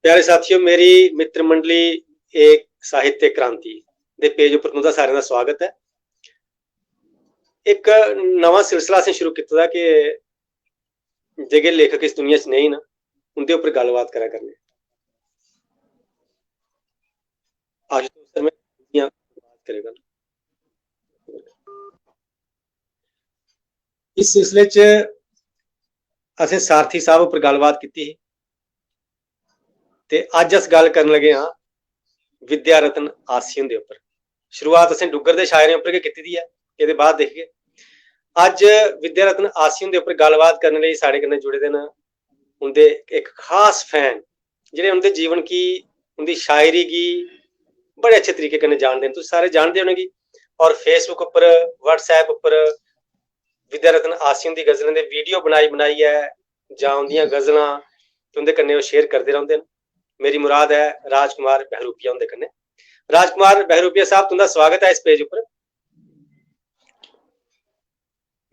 प्यारे साथियों, मेरी मित्र मंडली एक साहित्य क्रांति दे पेज उपर तुहाडा सारिਆਂ ਦਾ स्वागत है। एक नवा सिलसिला असीं शुरू कीता दा कि जेह्ड़े लेखक इस दुनिया च नहीं ना उंदे उपर गल्लबात करा करने। आशुतोष शर्मा बात करेगा। इस सिलसिले च असें सारथी साहब उपर गल्लबात कीती ही ते अज अस गल करन लगे हां विद्या रतन आसियन दे उपर। शुरुआत असें डुग्गर दे शायरें उपर गै कीती दी है, एहदे बाद दिखगे। अज विद्या रतन आसियन दे उपर गल्लबात करने लई साढ़े कन्नै जुड़े दे न उंदे एक खास फैन जिहड़े उंदे जीवन की उंदी शायरी गी बड़े अच्छे तरीके कन्नै जानदे न। तुसीं सारे जानदे हो उनेंगी और फेसबुक उपर व्हाट्सएप उपर विद्या रतन आसियन दी गजलें दे वीडियो बनाइयै जां उंदियां गजलां उंदे कन्नै ओह् शेयर करदे रौंह्दे न। मेरी मुराद है राजकुमार बहरूपिया उंदे कन्नै। राजकुमार बहरूपिया साहब, तुंदा स्वागत है इस पेज उपर।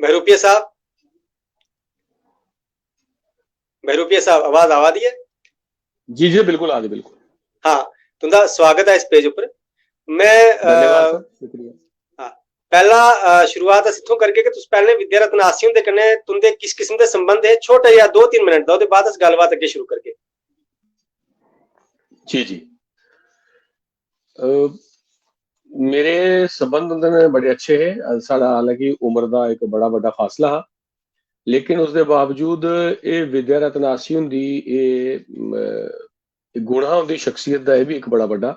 बहरूपिया साहब, बहरूपिया साहब, आवाज आवा दी है? जी जी बिल्कुल आ दी, बिल्कुल। हाँ, तुंदा स्वागत है इस पेज उपर। मैं धन्यवाद सर, शुक्रिया। हाँ, पहला शुरुआत अस इत्थों करगे कि तुस पहले विद्या रतन आसियन दे कन्नै तुंदे किस किस्म दे संबंध है, छोटा जिहा 2-3 मिनट दा, ओहदे बाद अस गल्लबात अग्गे शुरू करगे। जी जी मेरे संबंध उंदे ने बड़े अच्छे है। साढ़ा हालांकि उम्र का एक बड़ा बड़ा फासला हा, लेकिन उसके बावजूद ये विद्या रतन आसियन दी गुण हा उनकी शख्सियत का, यह भी एक बड़ा बड़ा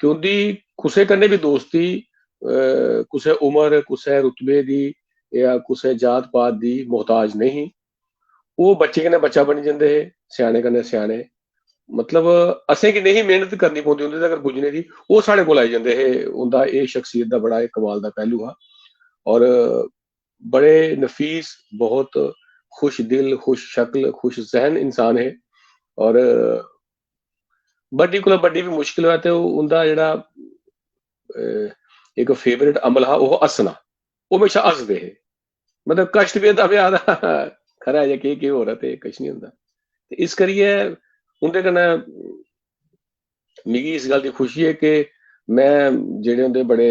कि उनकी कुसै कन्नै भी दोस्ती कुसै उम्र कुसै रुतबे दी या कुसै जात पात दी मोहताज नहीं। वो बच्चे कन्नै बच्चा बनी जंदे हे, स्याने कन्नै स्याने। मतलब असें कि नहीं मेहनत करनी पौंदी उंदे तगर पुज्जने दी, वो साढ़े कोल आई जंदे हे। उंदा एह शख्सियत दा बड़ा एक कमाल दा पहलू हा और बड़े नफीस, बहुत खुश दिल, खुश शक्ल, खुश जहन इंसान है। और बड्डी कोला बड्डी भी मुश्किल है तो उंदा जेहड़ा एक फेवरेट अमल हा वो हसना। वो हमेशा हसदे हे, मतलब कष्ट भी होंदा पिया खरा है केह् हो रहा ते किश नहीं होंदा। इस करियै उंदे कन्नै मिगी इस गल दी खुशी है कि मैं जेहड़े उंदे बड़े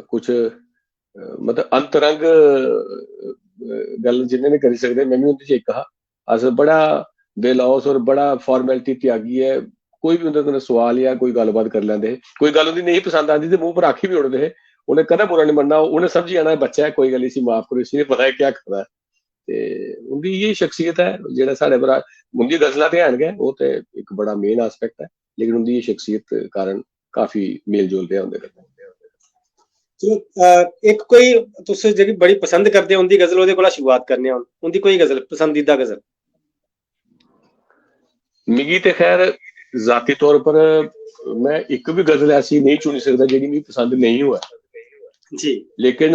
कुछ मतलब अंतरंग गल जिन्ने ने करी सकदे, मैं भी उंदे च इक हा। अस बड़ा बेलौस और बड़ा फॉर्मेलिटी त्यागी है, कोई भी उंदे कन्नै सवाल या कोई गल्लबात करी लैंदे हे। कोई गल उंदी नहीं पसंद आंदी ते मुंह पर आखी भी उड़दे हे। उन्हें कदें बुरा नहीं मनना, उन्हें समझी जाना बच्चा है, कोई गल इसी माफ करो, इसी नहीं पता है क्या कर रहा है। ते उंदी ये शख्सियत है जेहड़ा साढ़े पर उंदी गजलां ते हैन गै, वो ते एक बड़ा मेन एस्पेक्ट है, लेकिन उंदी ये शख्सियत कारण काफी मेल जोल रेहा उंदे कन्नै। चलो एक कोई तुस जेह्ड़ी बड़ी पसंद करदे उंदी गजल, ओहदे कोला शुरुआत करने आं। उंदी कोई गजल, पसंदीदा गजल। मिगी ते खैर जाती तौर पर मैं एक भी गजल ऐसी नहीं चुनी सकता जेह्ड़ी मिगी पसंद नहीं होऐ जी, लेकिन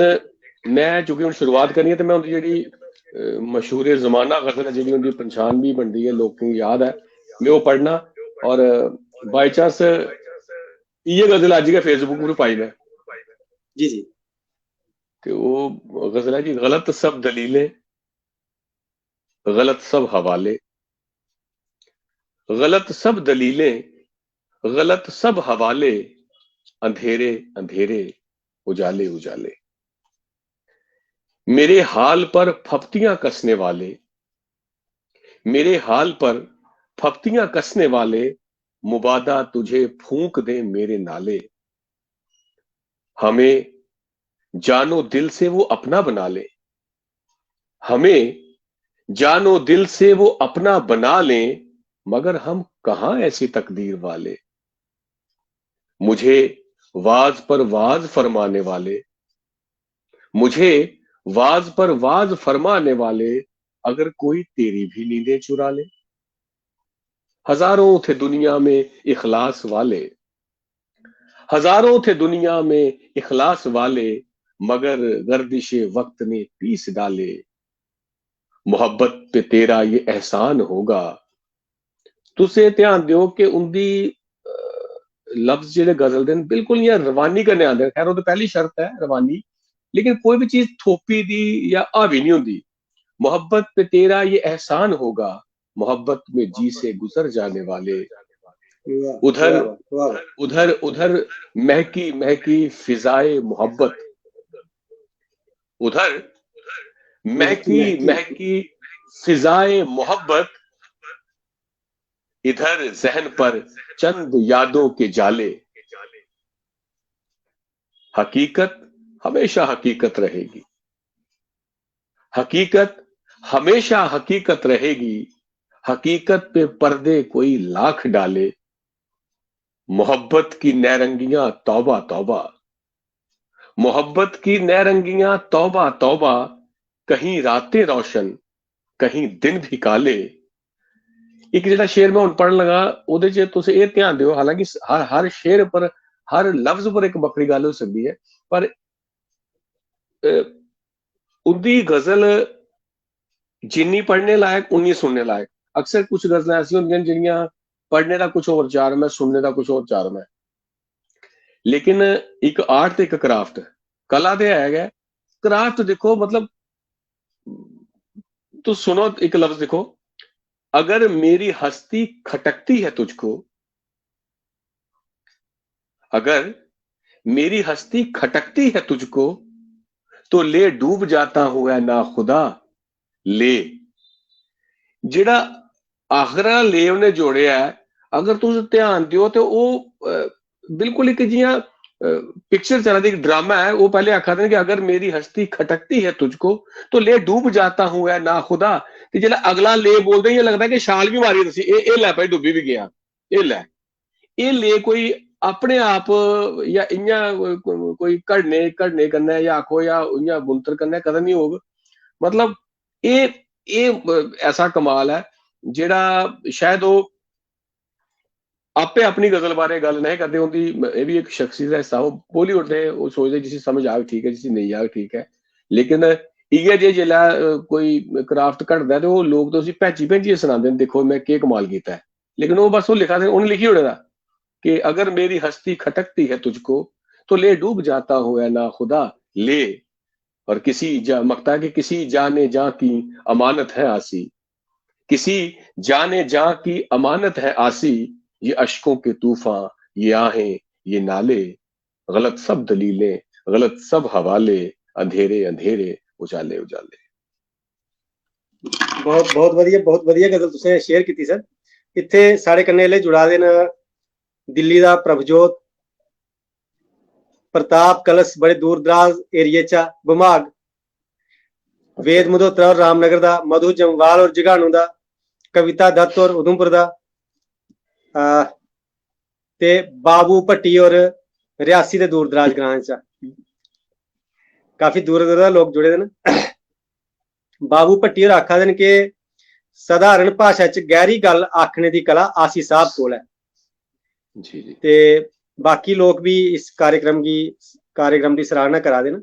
मैं चूंकि हुण शुरुआत करनी है तो मैं उंदी जेह्ड़ी मशहूर जमाना गजल है, जेह्ड़ी उंदी पन्छान भी बनदी है, लोकें गी याद है, मैं वो पढ़ना। और बाई चांस इ'यै गजल अज्ज गै फेसबुक पर पाई मैं। जी जी ते वो गजल है जी, गलत सब दलीलें, गलत सब हवाले, गलत सब दलीलें, गलत सब हवाले, अंधेरे अंधेरे, उजाले उजाले, मेरे हाल पर फप्तियां कसने वाले, मेरे हाल पर फप्तियां कसने वाले, मुबादा तुझे फूंक दे मेरे नाले, हमें जानो दिल से वो अपना बना ले, हमें जानो दिल से वो अपना बना लें, मगर हम कहां ऐसी तकदीर वाले, मुझे वाज पर वाज फरमाने वाले, मुझे वाज पर वाज फरमाने वाले, अगर कोई तेरी भी नींदें चुरा ले। हजारों थे दुनिया में इखलास वाले, हजारों थे दुनिया में इखलास वाले, मगर गर्दिशे वक्त ने पीस डाले, मोहब्बत पे तेरा ये एहसान होगा। तुसे ध्यान दियो कि उनदी लफ्ज जेहड़े गजल दे बिल्कुल इयां रवानी कन्नै आंदे। खैर वो तो पहली शर्त है रवानी, लेकिन कोई भी चीज थोपी दी या हावी नहीं होंदी। मोहब्बत पे तेरा ये एहसान होगा, मोहब्बत में जी से गुजर जाने वाले, उधर उधर उधर महकी महकी फिजाए मोहब्बत, उधर महकी महकी फिजाए मोहब्बत, इधर जहन पर चंद यादों के जाले। हकीकत हमेशा हकीकत रहेगी, हकीकत हमेशा हकीकत रहेगी, हकीकत पे पर्दे कोई लाख डाले। मोहब्बत की नैरंगियां तौबा तौबा, मोहब्बत की नैरंगियां तौबा तौबा, कहीं रातें रोशन कहीं दिन भी काले। एक ਜਿਹੜਾ शेर मैं हुण पढ़न लगा ਉਹਦੇ 'ਚ ਤੁਸੀਂ ਇਹ ਧਿਆਨ ਦਿਓ, ਹਾਲਾਂਕਿ ਹਰ शेर पर हर लफ्ज पर एक बक्खरी गल हो सकती है, पर उनकी गजल जिन्नी पढ़ने लायक उन्नी सुनने लायक। अक्सर कुछ गजलें ऐसी होंदियां जिहड़ियां पढ़ने का कुछ होर चार्म है, सुनने का कुछ होर चार्म है, लेकिन एक आर्ट ते एक क्राफ्ट, कला ते है। क्राफ्ट देखो, मतलब तो सुनो एक लफ्ज देखो, अगर मेरी हस्ती खटकती है तुझको, अगर मेरी हस्ती खटकती है तुझको, तो ले डूब जाता हुआ ना खुदा ले। जिहड़ा आखरा ले उन्हें जोड़िया है, अगर तुम ध्यान दियो तो वो बिल्कुल एक जियां पिक्चर चला दी, ड्रामा है। वो पहले आखा कि अगर मेरी हस्ती खटकती है तुझको तो ले डूब जाता हुआ ना खुदा, ते जिहड़ा अगला ले बोलदे इयां लगदा कि छाल भी मारी दसी, ए लै भाई डुब्बी भी गया, ए लै। ए ले कोई अपने आप या इयां कोई घड़ने कन्नै या आखो या इयां बुनतर कन्नै कदम नहीं होग। मतलब ए ऐसा कमाल है जेड़ा शायद वो आपे अपनी गजल बारे गल नहीं करते, उनकी ये भी एक शख्सियत का हिस्सा। वो बोली उठते, वो सोचते जिसी समझ आग ठीक है, जिसी नहीं आग ठीक है, लेकिन इयै जे जिला कोई क्राफ्ट घटदा तो लोग तो उसी भैंची भैंची सुनाते, देखो मैं के कमाल किया है। लेकिन वो बस वो लिखा उन्हें लिखी होने का कि अगर मेरी हस्ती खटकती है तुझको तो ले डूब जाता हुआ ना खुदा ले। और किसी मकता कि किसी जाने जा की अमानत है आसी, किसी जाने जा की अमानत है आसी, ये अश्कों के तूफान, ये आहें, ये नाले, गलत सब दलीलें, गलत सब हवाले, अंधेरे अंधेरे उजाले उजाले। बहुत वधिया गजल तुसें शेयर की सर। इत्थे साढ़े कन्नै ले जुड़ा दे न दिल्ली दा प्रभजोत, प्रताप कलश, बड़े दूर दराज एरिए चा बमाग, वेद मधोत्रा और रामनगर दा, मधु जमवाल और जगानू दा, कविता दत्त और उधमपुर दा, ते बाबू भट्टी और रियासी दे दूर दराज ग्रां चा काफी दूर दूर दा लोग जुड़े दे न। बाबू भट्टी और आखा दे कि सधारण भाषा च गहरी गल आखने दी कला आसी साहब कोल है। जी जी। ते बाकी लोग भी इस कार्यक्रम की सराहना करा देन।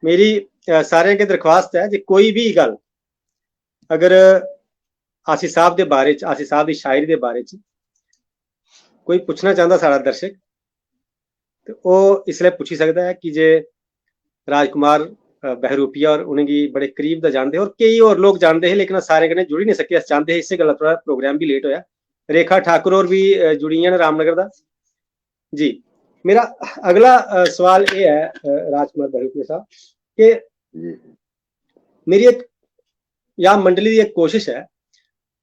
मेरी सारे के दरख्वास्त है, जे कोई भी गल अगर आसी साहब के बारे च, आसी साहब की शायरी के बारे च कोई पूछना चाहता साड़ा दर्शक, तो वो इसलिए पूछी सकता है कि जे राजकुमार बहरूपिया और उन्हेंगी बड़े करीब दा जानते, और कई और लोग जानते हैं, लेकिन सारे कन्नै जुड़ी नहीं सके। अस चाहते हैं इस गल्ला थोड़ा प्रोग्राम भी लेट होया। रेखा ठाकुर और भी जुड़ियां न रामनगर दा जी। मेरा अगला सवाल ये है राजकुमार बहरूपिया साहब कि मेरी एक या मंडली की एक कोशिश है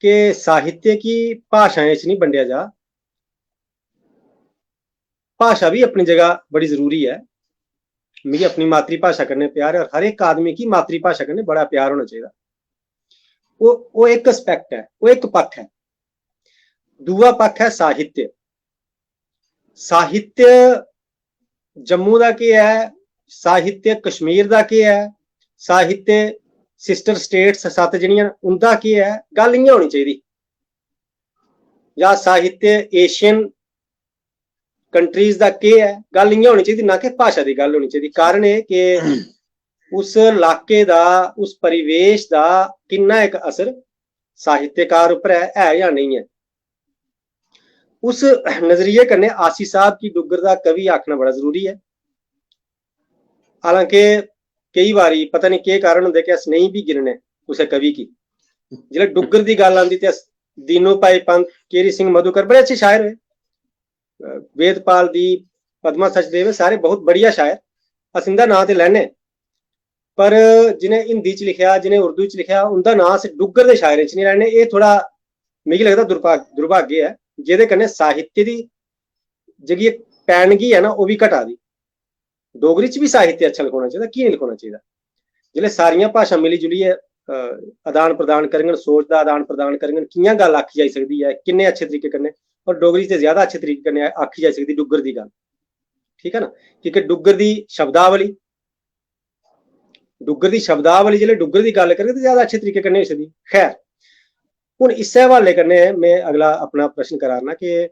कि साहित्य की भाषाएं च नहीं बंडिया जा, भाषा भी अपनी जगह बड़ी जरूरी है। मुझे अपनी मातृभाषा करने प्यार है और हर एक आदमी की मातृभाषा करने बड़ा प्यार होना चाहिए। वो एक एस्पेक्ट है, वो एक पक्ष है। दूआ पक्ष है साहित्य। साहित्य जम्मू का क्या है, साहित्य कश्मीर का क्या है, साहित्य सिस्टर स्टेट्स सत्त जिहड़ियां उनका क्या है, गल इयां होनी चाहिए। या साहित्य एशियन कंट्रीज का क्या है, गल इयां होनी चाहिए, ना कि भाषा की गल होनी चाहिए। कारण है कि उस इलाके का, उस परिवेश का कितना एक असर साहित्यकार उपर है या नहीं है। उस नजरिए कन्नै आसी साहब की डुगर का कवि आखना बड़ा जरूरी है। हालांकि कई बारी पता नहीं के कारण होंगे कि अस नहीं भी गिनने उस कवि की, जिसले डुग्गर की गल आती तो दीनू भाई पंत, केरी सिंह मधुकर बड़े अच्छे शायर हुए, वेदपाल दी, पद्मा सचदेव, सारे बहुत बढ़िया शायर, अस इंदा नां तो लैने, पर जिन्हें हिंदी च लिखा, जिन्हें उर्दू च लिखा, उनका नां अस डुग्गर के शायरें च नहीं लैने। ये थोड़ा मिगी लगता दुर्भाग्य है, जेदे कन्नै साहित्य की जेह्ड़ी पैनगी है ना वो भी घटा दी। डोगरी च भी साहित्य अच्छा लिखोना चाहिए, की नहीं लिखोना चाहिए? जिसले सारियां भाषा मिली जुलियै आदान प्रदान करन, सोच का आदान प्रदान करन, कियां गल आखी जाई सकती है किन्ने अच्छे तरीके कन्नै, और डोगरी से ज्यादा अच्छे तरीके कन्नै आखी जाई सकती डुग्गर की गल, ठीक है ना? क्योंकि डुग्गर की शब्दावली, डुग्गर की शब्दावली जिसले डुग्गर की गल करगे तो ज्यादा अच्छे तरीके कन्नै होई सकदी। खैर, हुण इस हवाले कन्नै मैं अगला अपना प्रश्न कराना कि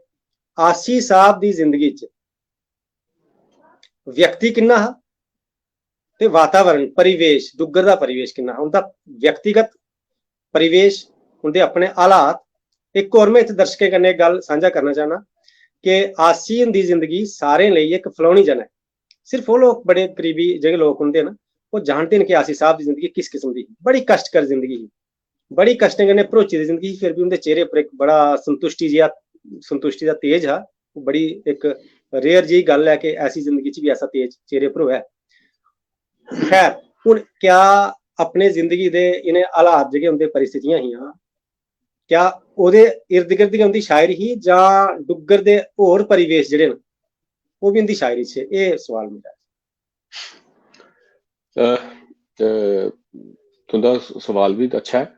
आसी साहब की जिंदगी च व्यक्ति किन्ना हा ते वातावरण परिवेश, डुग्गर का परिवेश किन्ना हा, उनका व्यक्तिगत परिवेश, उनके अपने हालात। एक और मैं इत्थे दर्शकों कन्नै गल साझा करना चाहना कि आसी की जिंदगी सारे लिए एक फलौनी जन है। सिर्फ वो लोग बड़े करीबी जो लोग होंगे ना वो जानते हैं कि आसी साहब की जिंदगी किस किस्म की, बड़ी कष्टकर जिंदगी ही, बड़ी कष्टें कन्नै भरोची दी जिंदगी, फिर भी उनके चेहरे पर एक बड़ा संतुष्टि का तेज हा। बड़ी एक रेयर जी गल है कि ऐसी जिंदगी च भी ऐसा तेज चेहरे पर होया। खैर, हुण क्या अपने जिंदगी दे इन्हें हालात जेह्ड़े उनके परिस्थितियां हियां, क्या ओहदे इर्द गिर्द गै उनकी शायरी ही जां डुग्गर दे होर परिवेश जेह्ड़े न वो भी उनकी शायरी च? एह् सवाल मेरा है। तुंदा सवाल भी अच्छा है।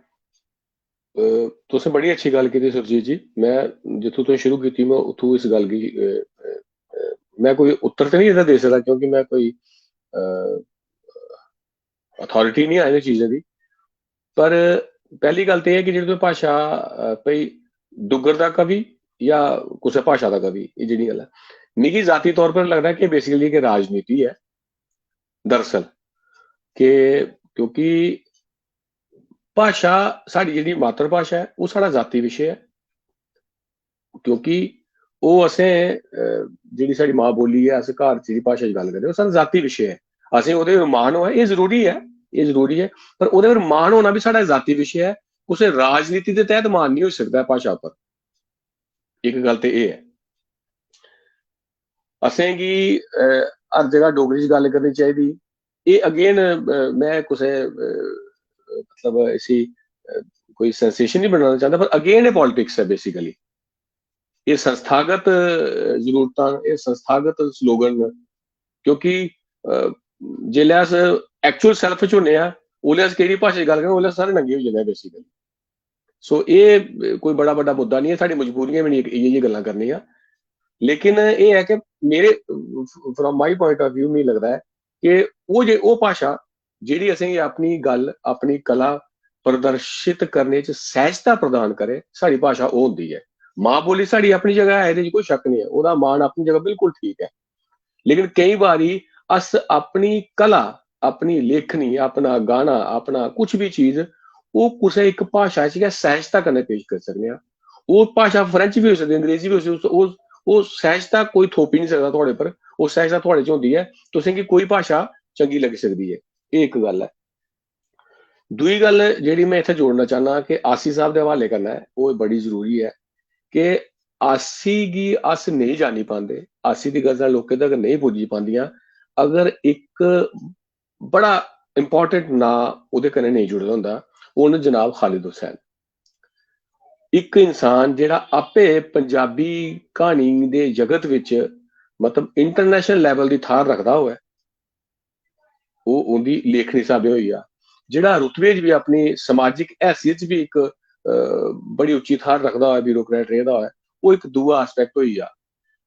तुसें बड़ी अच्छी गल की सुरजीत जी। मैं जित्थों तुसें शुरू की मैं उत्थों इस गल की मैं कोई उत्तर तो नहीं इसदा दे सकदा क्योंकि मैं कोई अथॉरिटी नहीं है इन्हें चीजें की। पर पहली गल तो यह कि जी भाषा भाई डुग्गर का कवि या कुछ भाषा का कवि, ये जी गल है मिगी जाती तौर पर लगता है कि बेसिकली कि राजनीति है दरअसल, कि क्योंकि भाषा साड़ी जी मातर भाषा है वो साड़ा जाति विषय है, क्योंकि वो असें जी साड़ी मां बोली है, अस घर जी भाषा की गल करें सारा जाति विषय है, असें ओहदे मान होए ये जरूरी है, ये जरूरी है, पर ओहदे पर मान होना भी साड़ा जाति विषय है। कुछ राजनीति के तहत मान नहीं हो सकता भाषा पर। एक गल तो यह है असें गी हर जगह डोगरी च गल करनी चाहिए। ये अगेन मैं कुछ मतलब इसी कोई सेंसेशन नहीं बनाना चाहता, पर अगेन ये पॉलिटिक्स है बेसिकली। ये संस्थागत जरूरत, ये संस्थागत स्लोगन, क्योंकि जिसले अस एक्चुअल सैल्फ च होने उसले अस केह्ड़ी भाषा च गल करें उसले सारे नंगे हो जाते बेसिकली। सो ये कोई बड़ा बड़ा मुद्दा नहीं है, साड़ी मजबूरियां भी नहीं इयै गल्लां करनियां। लेकिन ये है कि मेरे from my point of view मिगी लगता है कि वो भाषा जिहड़ी असेंगी अपनी गल अपनी कला प्रदर्शित करने च सहजता प्रदान करे, साड़ी भाषा वो होंदी है। मां बोली साड़ी अपनी जगह है, कोई शक नहीं है, ओहदा मान अपनी जगह बिल्कुल ठीक है। लेकिन कई बारी अस अपनी कला अपनी लेखनी अपना गाना अपना कुछ भी चीज वो कुछ एक भाषा च सहजता कन्नै पेश कर सकने। वो भाषा फ्रेंच भी हो सकती, अंग्रेजी भी हो सकती, वो सहजता कोई थोपी नहीं सकता थोड़े पर, वो सहजता थोड़े च होंदी है। तुसेंगी कोई भाषा चंगी लगी सकती है, ये एक गल है। दूई गल जी मैं इत्थे जोड़ना चाहना कि आसी साहब के हवाले करना है, वो बड़ी जरूरी है कि आसी गी अस नहीं जानी पाते, आसी की गज़लां लोकें तक नहीं पुज्जी पांदियां अगर एक बड़ा इंपॉर्टेंट ना उहदे कन्नै नहीं जुड़े दा हुंदा, ओह जनाब खालिद हुसैन। एक इंसान जिहड़ा आपे पंजाबी कहानी दे जगत विच मतलब इंटरनेशनल लैवल की थार रखदा होवे, वो उनकी लेखनी साबित हुई आ, जिहड़ा रुतबे च भी अपनी समाजिक हैसियत भी एक बड़ी उच्ची थार रखदा होवे, ब्यूरोक्रेट रेहदा होवे, वो एक दूआ एस्पेक्ट होई आ।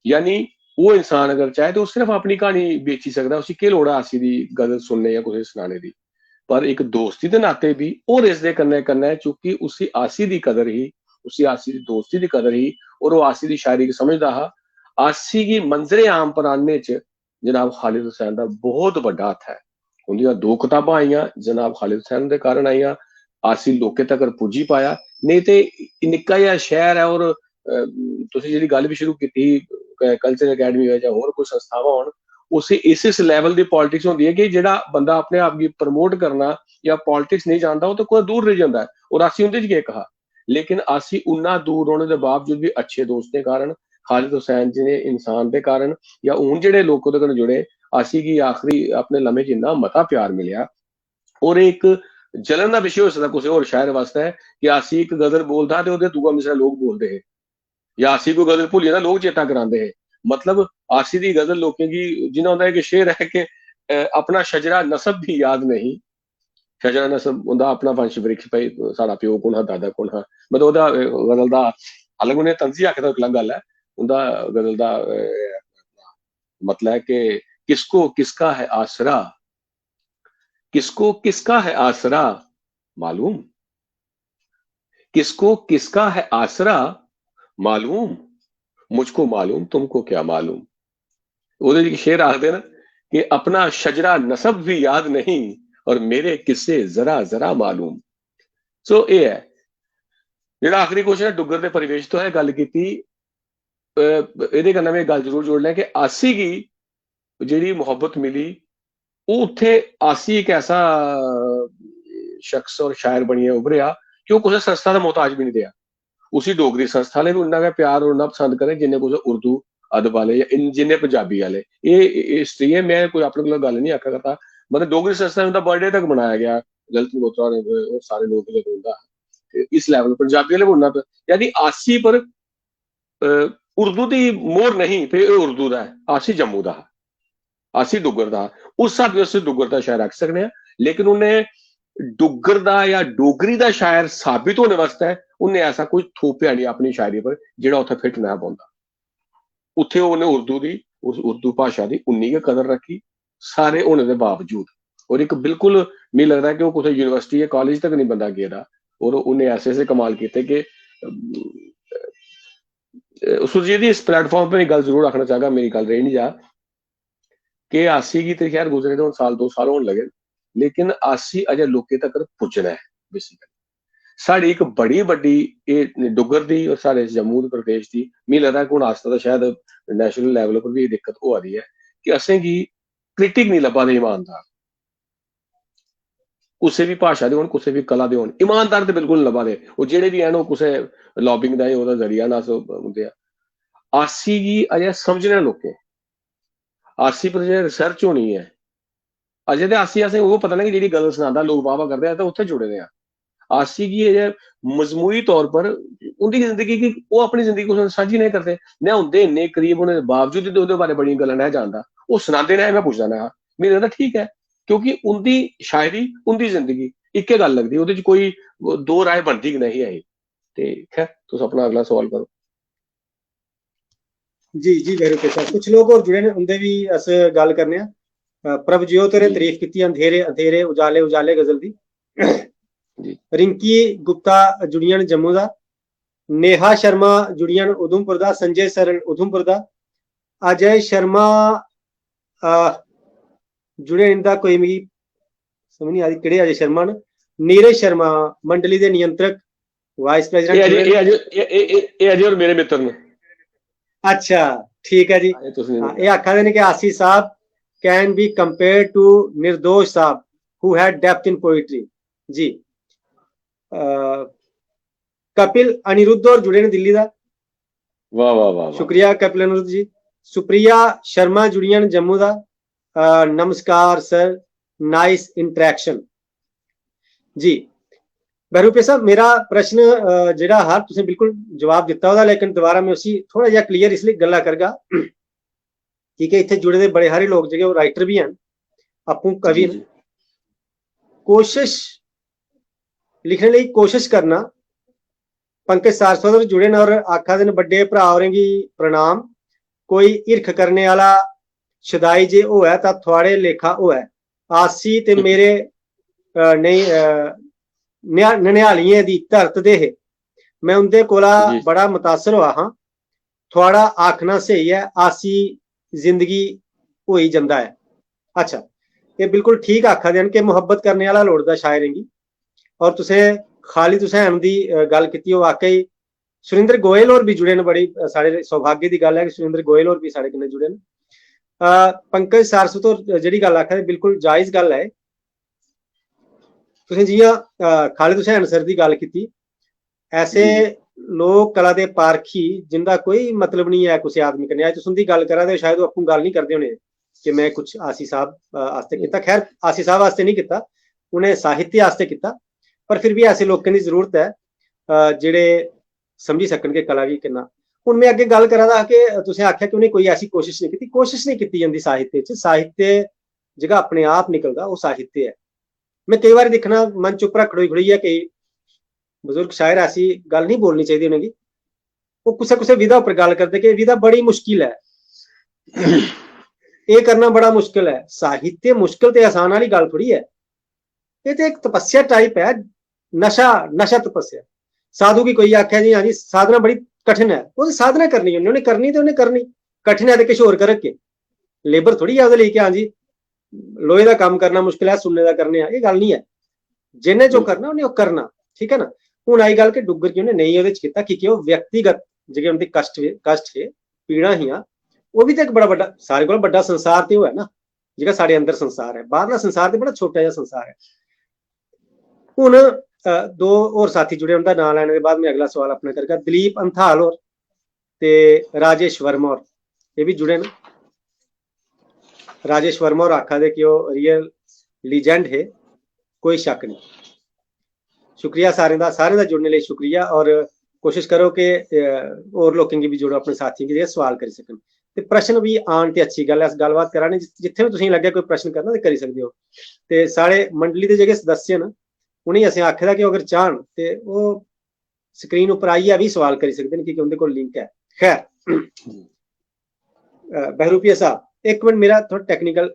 यानी वो इंसान अगर चाहे तो सिर्फ अपनी कहानी बेची सकदा, उसी केह् लोड़ आसी दी गजल सुनने या कुछ सुनाने दी। पर एक दोस्ती के नाते भी और इसके कन्नै कन्नै चूंकि उसी आसी की कदर ही, उसी आसी की दोस्ती की कदर ही और वो आसी की शायरी की समझदा हा। आसी की मंजरे आम पर आने च जनाब खालिद हुसैन का बहुत बड़ा हत्थ है। उन्दियां दो किताबां आईयां जनाब खालिद हुसैन के कारण आईयां, आसी लोकें तक पुज्जी पाया, नहीं तो निक्का जिहा शहर है। और तुसीं जिहड़ी गल भी शुरू की कल्चरल अकैडमी हो जां होर कोई संस्थावां होण, उसे इस लैवल की पॉलिटिक्स होंदी है कि जिहड़ा बंदा अपने आप की प्रमोट करना ਜਾਂ ਪੋਲਿਟਿਕਸ ਨਹੀਂ ਜਾਣਦਾ ਉਹ ਤਾਂ ਕੋਈ ਦੂਰ ਰਹਿ ਜਾਂਦਾ ਹੈ ਔਰ ਅਸੀਂ ਉਹਦੇ 'ਚ ਕੀ ਕਹਾ ਲੇਕਿन ਅਸੀਂ उन्ना दूर होने के बावजूद भी अच्छे दोस्त के कारण खालिद हुसैन जी ने इंसान के कारण या हूं जेडे लोग ਉਹਦੇ ਨਾਲ जुड़े ਅਸੀਂ की आखिरी अपने लम्हे च इन्ना मता प्यार मिलिया और एक जलन का विषय हो सकता किसी होर शायर वास्ते है कि ਅਸੀਂ एक गजल बोलदा ते ਉਹਦੇ दूआ मिसरा लोग बोलते हैं या ਅਸੀਂ कोई गजल भुलिए ना लोग चेता करांदे हैं मतलब आसी दी गजल लोकें की जिन्हों का एक शेर है कि अपना शजरा नसब भी याद नहीं ਸ਼ਜਰਾ ਨਸਬ ਉਹਦਾ ਆਪਣਾ ਵੰਸ਼ ਵ੍ਰਿਕਸ਼ ਭਾਈ ਸਾਡਾ ਪਿਓ ਕੌਣ ਹੈ ਦਾਦਾ ਕੌਣ ਹੈ ਮਤਲਬ ਉਹਦਾ ਗਜ਼ਲ ਦਾ ਹਾਲਾਂਕਿ ਉਹਨੇ ਤੰਜ਼ੀ ਆਖਦਾ ਇੱਕ ਅਲੱਗ ਗੱਲ ਹੈ ਉਹਦਾ ਗਜ਼ਲ ਦਾ मतलब है कि किसको किसका है आसरा किसको किसका है आसरा मालूम किसको किसका है आसरा मालूम मुझको मालूम तुमको क्या मालूम ਉਹਦੇ ਵਿੱਚ ਸ਼ੇਰ ਆਖਦੇ ਨਾ कि अपना शजरा नसब भी याद नहीं और मेरे किस्से जरा जरा मालूम सो ये है ਜਿਹੜਾ ਆਖਰੀ ਕੁਐਸਚਨ ਹੈ ਡੁੱਗਰ ਦੇ ਪਰਿਵੇਸ਼ ਤੋਂ ਹੈ ਗੱਲ ਕੀਤੀ ਇਹਦੇ ਨਾਲ ਮੈਂ ਗੱਲ ਜ਼ਰੂਰ ਜੋੜ ਲਿਆ ਕਿ ਆਸੀ ਕੀ ਜਿਹੜੀ ਮੁਹੱਬਤ ਮਿਲੀ ਉਹ ਉੱਥੇ ਆਸੀ ਇੱਕ ਐਸਾ ਸ਼ਖਸ ਔਰ ਸ਼ਾਇਰ ਬਣਿਆ ਉਭਰਿਆ ਕਿ ਉਹ ਕਿਸੇ ਸੰਸਥਾ ਦਾ ਮੁਹਤਾਜ ਵੀ ਨਹੀਂ ਰਿਹਾ ਉसी डोगरी संस्था ने भी उन्ना का प्यार और उन्ना पसंद करें जिन्हें कुछ उर्दू अदब वाले या जिन्हें पंजाबी वाले ये इसलिए मैं कोई अपने को गल नहीं आखा करता मतलब डोगरी संस्था में उनका बर्थडे तक मनाया गया गलत गोत्रा ने सारे लोग इस लेवल पंजाबी वाले बोलना तो यानी आसी पर उर्दू की मोहर नहीं फिर उर्दू का है आसी जम्मू का आसी डुगर का उस हिसाब से उस डुगर का शायर रख सकते हैं लेकिन उन्हें डुगर का या डोगरी का शायर साबित होने वास्ते उन्हें ऐसा कोई थोपिया नहीं अपनी शायरी पर जो उत्थे फिट ना पाता उत्थे उन्हें उर्दू की उस उर्दू भाषा की उन्नी के कदर रखी सारे होने के बावजूद और एक बिल्कुल मिगी लगता है कि वो किसी यूनिवर्सिटी या कॉलेज तक नहीं बंदा गेदा और उन्हें ऐसे ऐसे कमाल किए कि सुरजीत इस प्लेटफॉर्म पर एक गल जरूर रखना चाहगा मेरी गल रही नहीं जा कि आसी की तो खैर गुजरे तो साल 2 साल होने लगे लेकिन आसी अजे लोकें तक पुजना है बेसिकली साड़ी एक बड़ी बड़ी डुगर की और साढ़े जम्मू प्रदेश की मिगी लगता है कि हुण आस्ता शायद नेशनल लैवल पर भी दिक्कत हो रही है कि असें गी क्रिटिक नहीं लब्भा दे ईमानदार कुछ भी भाषा दे होण कुछ भी कला दे होण ईमानदार तो बिल्कुल लब्भा दे वो जेडे भी हैं वो कुछ लॉबिंग का ओहदा जरिया ना होंदे आसी गी अजे समझने लोकें आसी पर जो रिसर्च होनी है अजे तो आसी असें वो पता नहीं कि जी गल सुनांदा लोग वाह वाह करते हैं तो उत्थे जुड़े दे आसी की मजमूई तौर पर उनकी जिंदगी की वो अपनी जिंदगी को साझी नहीं करते मैं होंदे इन्ने करीब होने के बावजूद उनके बारे बड़ी गल्लां नहीं जानता वो सुनाते ना मैं पूछदा ना मेरे लगदा ठीक है क्योंकि उनकी शायरी उनकी जिंदगी इक्के गल लगदी ओहदे च कोई दो राय बनती नहीं है ते खैर तुस अपना अगला सवाल करो जी जी वैरू के साथ कुछ लोग और जुड़े ने उनदे भी अस गल करने प्रभजोत तेरे तारीफ की अंधेरे अंधेरे उजाले उजाले गजल दी रिंकी गुप्ता जुड़ियन जम्मू दा नेहा शर्मा जुड़ियन उधमपुर दा संजय सरन उधमपुर दा अजय शर्मा जुड़े इनका कोई मिगी समझ नहीं आ रही केड़े अजय शर्मा ने नीरज शर्मा मंडली दे नियंत्रक वाइस प्रेसिडेंट ये अजय और मेरे मित्र ने अच्छा ठीक है जी ये आखा दे ने कि आसी साहब can be compared to Nirdosh साहब who had depth in poetry जी कपिल अनिरुद्ध और जुड़े ने दिल्ली दा वाह वाह वाह शुक्रिया कपिल अनिरुद्ध जी सुप्रिया शर्मा जुड़ियन जम्मू दा नमस्कार सर नाइस इंटरेक्शन जी बहरूपे साहब मेरा प्रश्न जेड़ा हर तुसें बिल्कुल जवाब दिता होगा लेकिन दोबारा मैं उसी थोड़ा जा क्लियर इसलिए गल्ला करगा ठीक है इतने जुड़े दे बड़े सारे लोग जो राइटर भी हैं अपू कवि कोशिश लिखने लिए कोशिश करना पंकज सारस्वत जुड़े न और आखा दिन बड़े भरा होरें गी प्रणाम कोई हिरख करने वाला शदाई जे होए तां थुआड़े लेखा होए आसी ते मेरे नहीं ननिहालियें दी धरत दे हे मैं उनदे कोला बड़ा मुतासर होआ हां थुआड़ा आखना सही है आसी जिंदगी होई जंदा है अच्छा ये बिल्कुल ठीक आखा देन कि मुहब्बत करने वाला लोड़दा शायर गी और तुसें खालिद हुसैन दी गल कीती वाकई सुरेंद्र गोयल और भी जुड़े ने बड़ी साढ़े सौभाग्य की गल है कि सुरेंद्र गोयल और भी साढ़े कन्नै जुड़े ने पंकज सारस्वत और जिहड़ी गल आखा बिल्कुल जायज गल है ਤੁਸੀਂ ਜਿयां ਖਾलिद हुसैन सर की गल की, ऐसे लोग कला दे पारखी जिंदा कोई मतलब नहीं है किसी आदमी कन्नै। अज तुस उंदी गल करा दे शायद वो अप्पू गल नहीं करदे होने कि मैं कुछ आसी साहब आस्ते कीता। खैर आसी साहब आस्ते नहीं कीता, उन्हें साहित्य आस्ते कीता, पर फिर भी ऐसे लोगों की जरूरत है जेड़े समझी सकन कि कला भी किन्ना। हुण मैं अगे गल करा दा कि तुसें आख्या कि उन्हें कोई ऐसी कोशिश नहीं की। कोशिश नहीं की जाती साहित्य च। साहित्य जगह अपने आप निकलदा वो साहित्य है। मैं कई बार देखना मन चुप रख खड़ोई खड़ोई है कि बजुर्ग शायर ऐसी गल नहीं बोलनी चाहिए उन्हें, वो कुछ कुछ विधा उपर गल करते कि विधा बड़ी मुश्किल है, ये करना बड़ा मुश्किल है। साहित्य मुश्किल ते आसान वाली गल थोड़ी है, ये तो एक तपस्या टाइप है, नशा नशा तपस्या। साधु की कोई आख्या जी हाँ जी साधना बड़ी कठिन है, वो साधना करनी उन्होंने करनी तो उन्हें करनी। कठिन है तो किश होर कर के लेबर थोड़ी है लेके हाँ जी लोहे का काम करना मुश्किल है सुनने का करने ये गल नहीं है। जिन्हें जो करना उन्हें करना, ठीक है ना। हुण आई गल कि डुग्गर की उन्हें नहीं ਉਹਦੇ ਚ ਕੀਤਾ क्योंकि वो व्यक्तिगत ਜਿਹੜੇ उनके कष्ट है पीड़ा ही वो भी तो एक बड़ा बड़ा सारे को बड़ा संसार तो है ना, ਜਿਹੜਾ ਸਾਡੇ अंदर संसार है। बाहरला संसार तो बड़ा छोटा जिहा संसार है। हुण दो और साथी जुड़े, उनका नाम लैने के बाद मैं अगला सवाल अपना करगा। दलीप अंथाल और ते राजेश वर्मा और ये भी जुड़े ना। राजेश वर्मा और आखा दे कि वो रियल लीजेंड है, कोई शक नहीं। शुक्रिया सारे दा जुड़ने लिए शुक्रिया। और कोशिश करो कि और लोगों की भी जोड़ो, अपने साथियों की सवाल कर सकन ते प्रश्न भी आन ते अच्छी गल है। गलबात कराने जिथे भी तुसीं लगे कोई प्रश्न करना तो करी सकते हो। ते साढ़े मंडली के जेह्ड़े सदस्य न उन्हें असें आखे दा कि अगर चाहन ते वो स्क्रीन उपर आइए भी सवाल करी सकते हैं क्योंकि उनके कोल लिंक है। खैर बहरूपिया साहब एक मिनट, मेरा थोड़ा टेक्निकल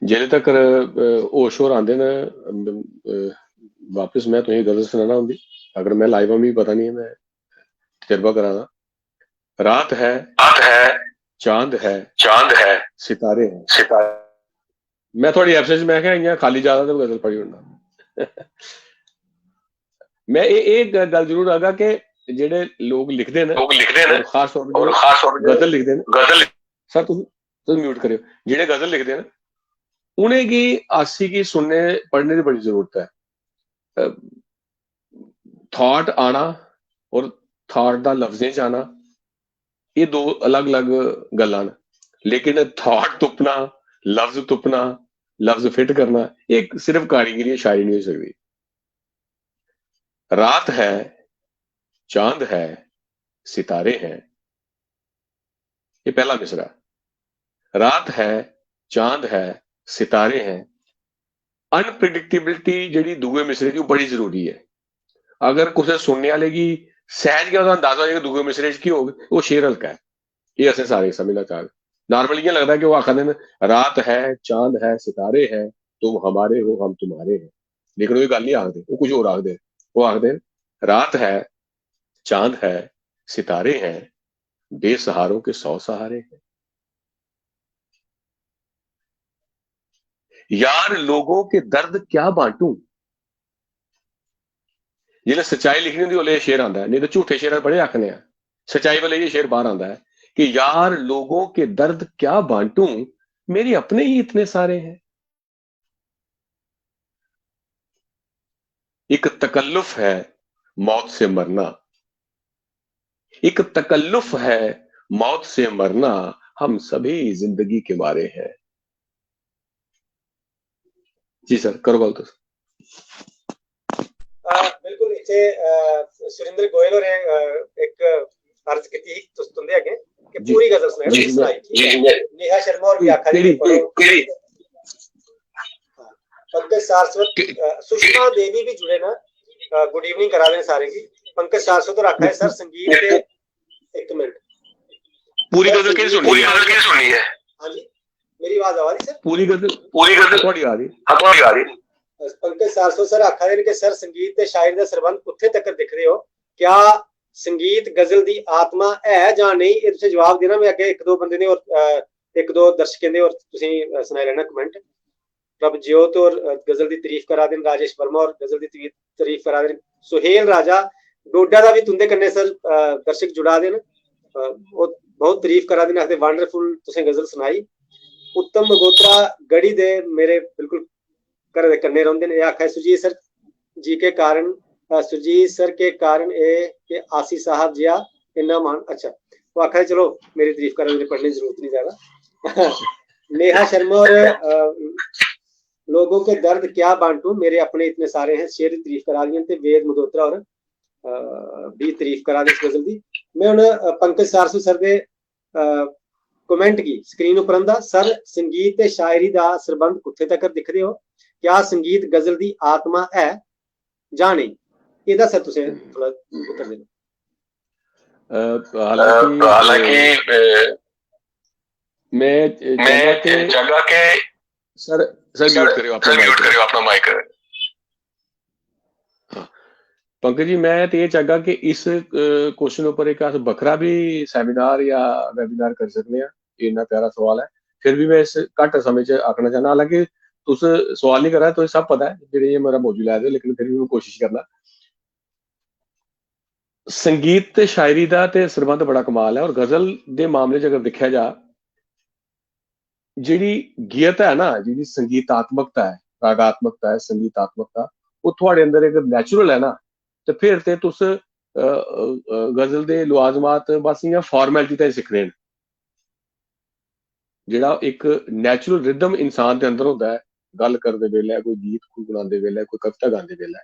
जिले तक होश होर आंदे न वापस मैं तुसें गजल सुनाना होंदी। अगर मैं लाइव भी पता नहीं है, मैं तजर्बा करा दा। रात है चांद है सितारे हैं। मैं थोड़ी एब्सेंस मैं क्या इयां खाली ज्यादा तो गजल पढ़ी होना। मैं एक गल जरूर आगा कि जेडे लोग लिखते हैं और खास तौर पर गजल लिखते हैं, सर तुम म्यूट करियो, जेडे गजल लिखते हैं उन्हें की आसी की सुनने पढ़ने की बड़ी जरूरत है। थॉट आना और थॉट का लफ्जें च आना ये दो अलग अलग गल्लां न, लेकिन थॉट तुपना, लफ्ज तुपना, लफ्ज फिट करना एक सिर्फ कारीगरी है, शायरी नहीं हो सकती। रात है चांद है सितारे हैं, ये पहला मिसरा। रात है चांद है सितारे हैं। अनप्रिडिक्टेबिलिटी जी दूए मिसरे की बड़ी जरूरी है। अगर कुछ सुनने वाले की सहज गया अंदाजा हो जाएगा दूए मिसरे की होग, वो शेर हल्का है, ये असें सारे समझना चाह। नॉर्मली ये लगता है कि वो आखा दिन रात है चांद है सितारे हैं, तुम हमारे हो हम तुम्हारे हैं, लेकिन वो गल नहीं आखते, वो कुछ और आखते। वो आखते रात है चांद है सितारे हैं, बेसहारों के 100 सहारे हैं। यार लोगों के दर्द क्या बांटूं, जिसने सच्चाई लिखनी होती ओले शेर आंदा है, नहीं तो झूठे शेर बड़े आखने हैं, सच्चाई वाले ये शेर बाहर आंदा है कि यार लोगों के दर्द क्या बांटूं, मेरे अपने ही इतने सारे हैं। एक तकल्लुफ है मौत से मरना, एक तकल्लुफ है मौत से मरना, हम सभी जिंदगी के मारे हैं। जी सर करो गल। तो बिल्कुल इत्थे सुरेंद्र गोयल और एक अर्ज की तुंदे अगे कि पूरी गजल सुनाई थी। नेहा शर्मा और भी आखा दी पंकज सारस्वत, सुषमा देवी भी जुड़े ना। गुड इवनिंग करा दें सारे की। पंकज सारस्वत और आखा है सर संगीत के एक मिनट पूरी गजल कैसे सुनी है? हाँ जी मेरी आवाज आ रही सर? पूरी गजल थोड़ी आ रही। पंकज सारस्वत सर आखा दे कि सर संगीत ते शायर दा संबंध कुत्थे तक दिखदे हो, क्या संगीत गजल दी आत्मा है जां नहीं? ये तुसीं जवाब देना। मैं अगे एक दो बंदे ने और एक दो दर्शकों ने और तुसीं सुनाई लेना कमेंट। प्रभजोत और गजल की तारीफ करा दें, राजेश वर्मा और गजल की तारीफ करा दें, सुहेल राजा डोडा का भी तुंदे कन्ने सर दर्शक जुड़ा देन, बहुत तारीफ करा देन, आखदे वंडरफुल तुसें गजल सुनाई। उत्तम मगोत्रा गढ़ी दे मेरे बिल्कुल घर दे कन्ने रौंदे ने, आखा सुरजीत सर जी के कारण, सुरजीत सर के कारण ए आसी साहब जिया इन्ना मान, अच्छा वो आखा चलो मेरी तारीफ करने पढ़ने की जरूरत नहीं ज्यादा। नेहा शर्मा और लोगों के दर्द क्या बांटू, मेरे अपने इतने सारे हैं, शेर की तारीफ करा दी, वेद मगोत्रा और भी तारीफ करा दी इस गजल की। मैं हुण पंकज सारसू सर दे कमेंट की स्क्रीन उपर आंदा, सर संगीत ते शायरी दा संबंध कुत्थे तक दिखदे हो, क्या संगीत गजल दी आत्मा है जां नहीं, ਇਹਦਾ सर तुसें थोड़ा उत्तर देना। हालांकि मैं चाहगा के सर म्यूट करियो अपना माइक। पंकज जी मैं तो ये चाहगा कि इस क्वेश्चन उपर एक अस बखरा भी सैमीनार या वैबीनार कर सकते हैं, इन्ना प्यारा सवाल है। फिर भी मैं इस घट समय च आखना चाहना, हालांकि तुस सवाल नहीं कर रहा, तो सब पता है जेह्ड़े मेरा मौजू लै दे, लेकिन फिर भी मैं कोशिश करना। संगीत ते शायरी दा ते सरबंध बड़ा कमाल है, और गजल दे मामले च अगर दिक्खा जा, जिहड़ी गियत है ना, जिहड़ी संगीतात्मकता है, रागात्मकता है, संगीतात्मकता, वो थोड़े अंदर अगर नैचुरल है ना, तो फिर ते तुस गजल दे लवाजमात बस इयां फॉर्मैलिटी ताईं सिक्खने न। जिहड़ा एक नैचुरल रिदम इंसान दे अंदर होंदा है, गल करदे वेल्ले, कोई गीत गुनगुनांदे वेल्ले, कोई कविता गांदे वेल्ले,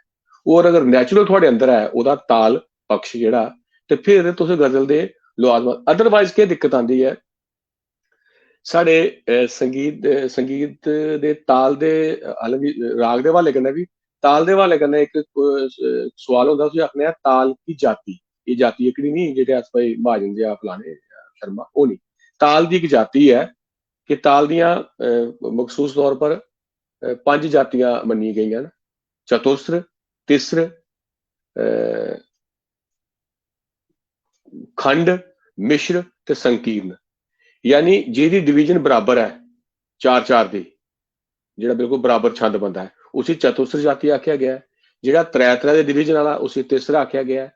और अगर नैचुरल थोड़े अंदर है ओदा ताल पक्ष जेहड़ा, ते फिर तुस गजल दे लवाजमात। अदरवाइज केह् दिक्कत आंदी है, साढ़े संगीत दे ताल दे हाले भी राग दे हवाले कन्नै भी, ताल दे हवाले कन्नै एक सवाल होंदा, उसी आखने ताल की जाति। ये जाति एकड़ी नहीं जेह्ड़े अस भाई महाजन जां फलाने शर्मा, ओह् नहीं। ताल दी एक जाति है कि ताल दियां मखसूस तौर पर 5 जातियां मन्नियां गेइयां न, चतुस्र, तिस्र, खंड, मिश्र ते संकीर्ण। यानी जिहदी डिवीजन बराबर है 4-4 दी, जिहड़ा बिल्कुल बराबर छंद बनदा है, उसी चतुस्र जाति आख्या गया है। जिहड़ा 3-3 दे डिवीजन वाला उसी तिस्र आख्या गया है।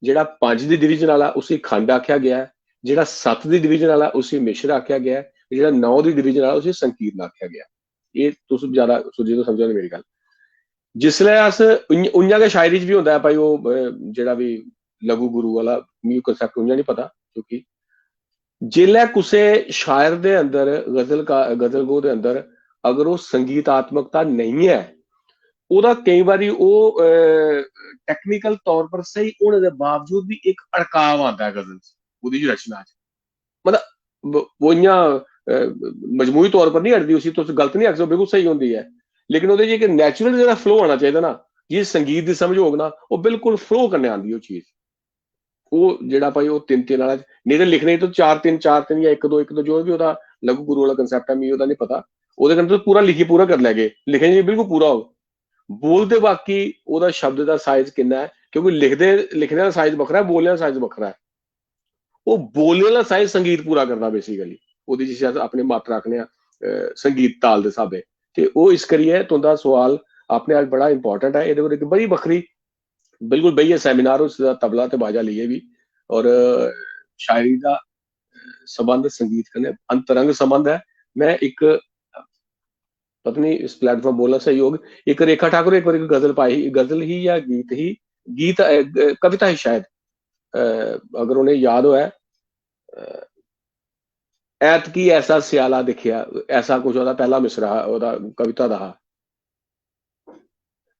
जिहड़ा 5 दी डिवीजन वाला उसी खंड आख्या गया है। जिहड़ा 7 दी डिवीजन वाला उसी मिश्र आख्या गया है। जिहड़ा 9 दी डिवीजन वाला उसी संकीर्ण आख्या गया। ये तुस ज्यादा सुजी तो समझो मेरी गल। जिसलै अस उइयां गै शायरी च भी होंदा है भाई, वो जिहड़ा भी लघु गुरु वाला मी कंसैप्ट उइयां नहीं पता, क्योंकि जिसलै कुसै शायर दे अंदर गजल गो दे अंदर अगर वो संगीतात्मकता नहीं है, ओदा कई बारी वो टेक्निकल तौर पर सही होने के बावजूद भी एक अड़काव आता है गजल च, ओदी रचना च। मतलब वो इयां मजमूई तौर पर नहीं अड़दी, उसी तुस गलत नहीं आख सकदे, बिल्कुल सही होंदी है, लेकिन ओहदे च एक नैचुरल जेह्ड़ा फ्लो आना चाहिदा ना, जे संगीत दी समझ होग ना, वो बिल्कुल फ्लो कन्नै आंदी ओह् चीज। वो जेह्ड़ा भाई वो 3-3 वाला, नहीं तो लिखने तो 4-3 या 1-2 जो भी ओहदा लघु गुरु वाला कंसैप्ट है, मी ओहदा नहीं पता, ओहदे कन्नै तो पूरा लिखी पूरा कर लैगे, लिखने च बिल्कुल पूरा हो। बोलते बाकी ओहदा शब्द दा साइज किन्ना है, क्योंकि लिखने दा साइज बखरा है, बोलने दा साइज बखरा है। वो बोलने दा साइज संगीत पूरा करदा बेसिकली, ओहदी जिसी अस अपने मात्रा आखने आ संगीत ताल दे स्हाबे। ते ओह् इस करियै तुंदा सवाल अपने आप बड़ा इंपॉर्टेंट है। एह्दे पर इक बड़ी बखरी बिल्कुल बेहियै सैमीनार उसदा तबला ते बाजा लेइयै भी, और शायरी दा संबंध संगीत कन्नै अंतरंग संबंध है। मैं एक पता नहीं इस प्लेटफॉर्म बोलना सही होग, एक रेखा ठाकुर एक बार एक गजल पाई, गजल ही या गीत कविता ही शायद, अगर उन्हें याद होए, ऐतकी ऐसा स्याला दिखिया, ऐसा कुछ ओहदा पहला मिसरा ओहदा कविता दा हा।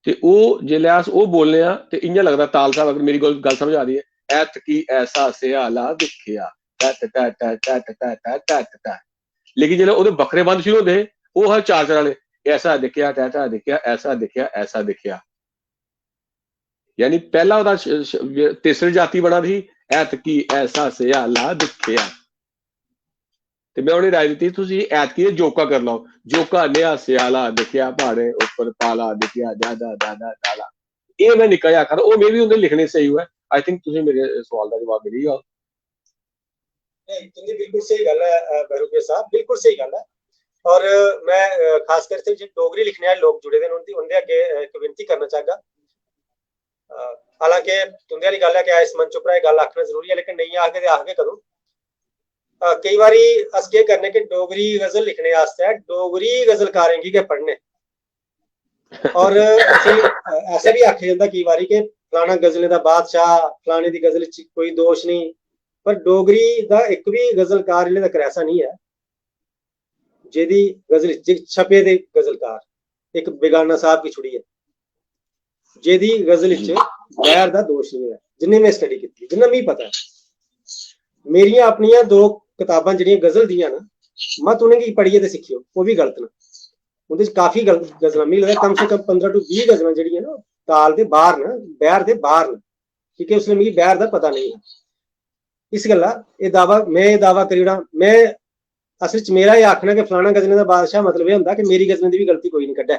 ते ओह् जेल्लै अस ओह् बोलने आ ते इ'यां लगदा ताल साहब, अगर मेरी गल समझ आ रही है, ऐतकी ऐसा स्याला दिखिया टट टट टट टट टट टट, लेकिन जेल्लै ओहदे बक्खरे बंद शुरू होंदे हे, ओह् हा 4-4 वाले, ऐसा दिखिया टट दिखिया, ऐसा दिखिया, ऐसा दिखिया। यानी पहला ओहदा तीसरी जाति बना दी, ऐतकी ऐसा स्याला दिखिया। ते मैं उन्हें राय दी तुसी ऐतकी जोका कर लो, जोका नेहा स्याला दिखिया पहाड़े उपर पाला दिखिया दादा दादा दाला। ये मैं निक्का जिहा आखा, ओह् मे बी उंदे लिखने सही हुआ। आई थिंक तुसें मेरे सवाल का जवाब मिली जाओ। नहीं, बिल्कुल सही गल है बहरूपिया साहब, बिल्कुल सही गल है। और मैं खास करके जो डोगरी लिखने वाले लोग जुड़े दे उनके अगे एक विनती करना चाहगा हालांकि तुंदे वाली गल है कि इस मंच उपर गल आखना जरूरी है, लेकिन नहीं आखके करूं। कई बारी अस केह् करने कि डोगरी गजल लिखने आस्तै डोगरी गजलकारें गी गै पढ़ने, और ऐसा भी आखेआ जंदा कई बारी कि फलाना गजलें दा बादशाह, फलाने दी गजल च कोई दोष नहीं, पर डोगरी दा इक भी गजलकार इल्ले तक ऐसा नहीं है जेदी गजल छपे दे गजलकार, एक बेगाना साहब की छुड़ी है जेदी गजल च बैर दा दोष नहीं है, जिन्ने मैं स्टडी की, जिन्ना मिगी पता है। मेरियां अपनियां 2 किताबां जेहड़ियां गजल दियां ना, मत उनेंगी पढ़िए ते सिक्खियो, वो भी गलत ना। उहदे च काफी गजलां मिगी लगदा कम से कम 15 to 20 गजलां जेहड़ियां ना ताल दे बाहर न, बैर दे बाहर न, क्योंकि उसने मिगी बैर दा पता नहीं है। इस गल्ला मैं दावा करी ओड़ां, मैं असल च मेरा एह् आखना कि फलाना गजलें दा बादशाह मतलब एह् होंदा कि मेरी गजलें दी भी गलती कोई नहीं कड्ढे,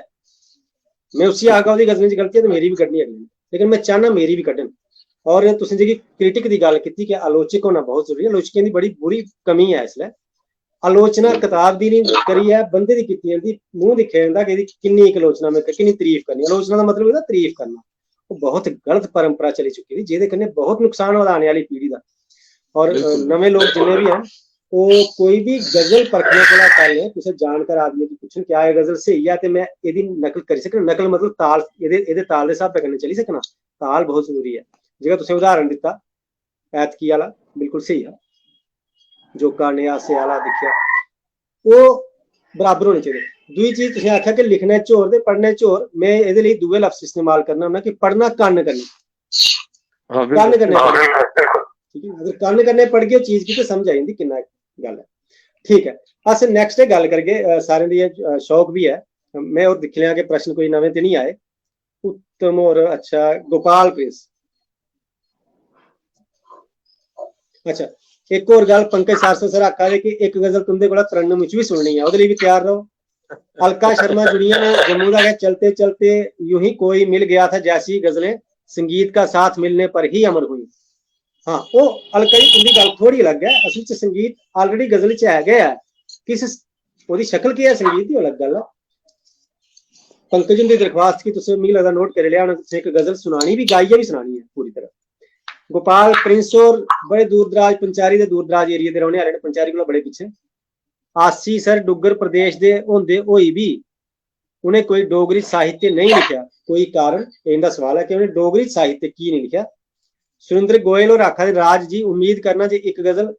मैं उसी आखगा ओहदी गजलें च गलती है तो मेरी भी कड्ढनी अगले, लेकिन मैं चाहना मेरी भी कड्ढन। और तुसें जेह्की क्रिटिक दी गल कीती कि आलोचक होना बहुत जरूरी है, आलोचकें दी बड़ी बुरी कमी है इसलै। आलोचना किताब दी नहीं करियै बंदे दी कीती जंदी, मूंह दिक्खेआ जंदा कि किन्नी आलोचना में किन्नी तारीफ करनी। आलोचना दा मतलब होंदा तारीफ करना, वो बहुत गलत परंपरा चली चुकी दी, जेह्दे कन्नै बहुत नुकसान होदा आने आह्ली पीढ़ी दा। और नमें लोग जिन्ने भी हैं वो कोई भी गजल परखने कोला पैह्लें कुसै जानकार आदमी गी पुच्छन क्या एह् गजल स्हेई है ते मैं एह्दी नकल करी सकना। नकल मतलब ताल, एह्दे ताल दे स्हाबै कन्नै चली सकना, ताल बहुत जरूरी है। जेह्ड़ा तुसें उदाहरण दित्ता ऐतकी आह्ला बिल्कुल स्हेई है, जोका न्यासे आह्ला दिक्खेआ वो बराबर होने चाहिए। दूई चीज तुसें आखेआ कि लिखने च होर ते पढ़ने च होर, मैं एह्दे लेई दूए लफ्ज इस्तेमाल करना होन्ना कि पढ़ना कन्न कन्नै, कन्न कन्नै ठीक है। अगर कन्न कन्नै पढ़गे चीज की तो समझ आई जंदी किन्ना गल है। ठीक है, अस नैक्सट गल करगे, सारें दी शौक भी है, मैं और दिक्ख लिया कि प्रश्न कोई नमें ते नहीं आए। उत्तम और अच्छा गोपाल प्रिंस, अच्छा एक और गल पंकज सारसो सर आखा दे कि एक गजल तुंदे कोला तरन्नुम विच भी सुननी है, ओहदे लेई भी तैयार रहो। अलका शर्मा जुड़ियां ने जम्मू दा, चलते चलते यूं ही कोई मिल गया था जैसी गजलें संगीत का साथ मिलने पर ही अमर हुई। हाँ वो अलका जी तुंदी गल थोड़ी अलग है, असल च संगीत ऑलरेडी गजल च है गया है, किस ओहदी शक्ल की है संगीत दी अलग गल है। पंकज हुंदी दरख्वास्त की तुसें मिगी लगदा नोट करी लिया होना, तुसें एक गजल सुनानी भी, गाइयै भी सुनानी है पूरी तरह। गोपाल प्रिंस और बड़े दूर दराज पंचारी दे दूर दराज एरिया दे रौहने आह्ले ने, पंचारी कोला बड़े पिछे। आसी सर डुग्गर प्रदेश दे होंदे होई भी उन्हें कोई डोगरी साहित्य नहीं लिखा, कोई कारण? इनका सवाल है कि उन्हें डोगरी साहित्य की नहीं लिखा। सुरेंद्र गोयल और आखा दे राज जी उम्मीद करना जे एक गजल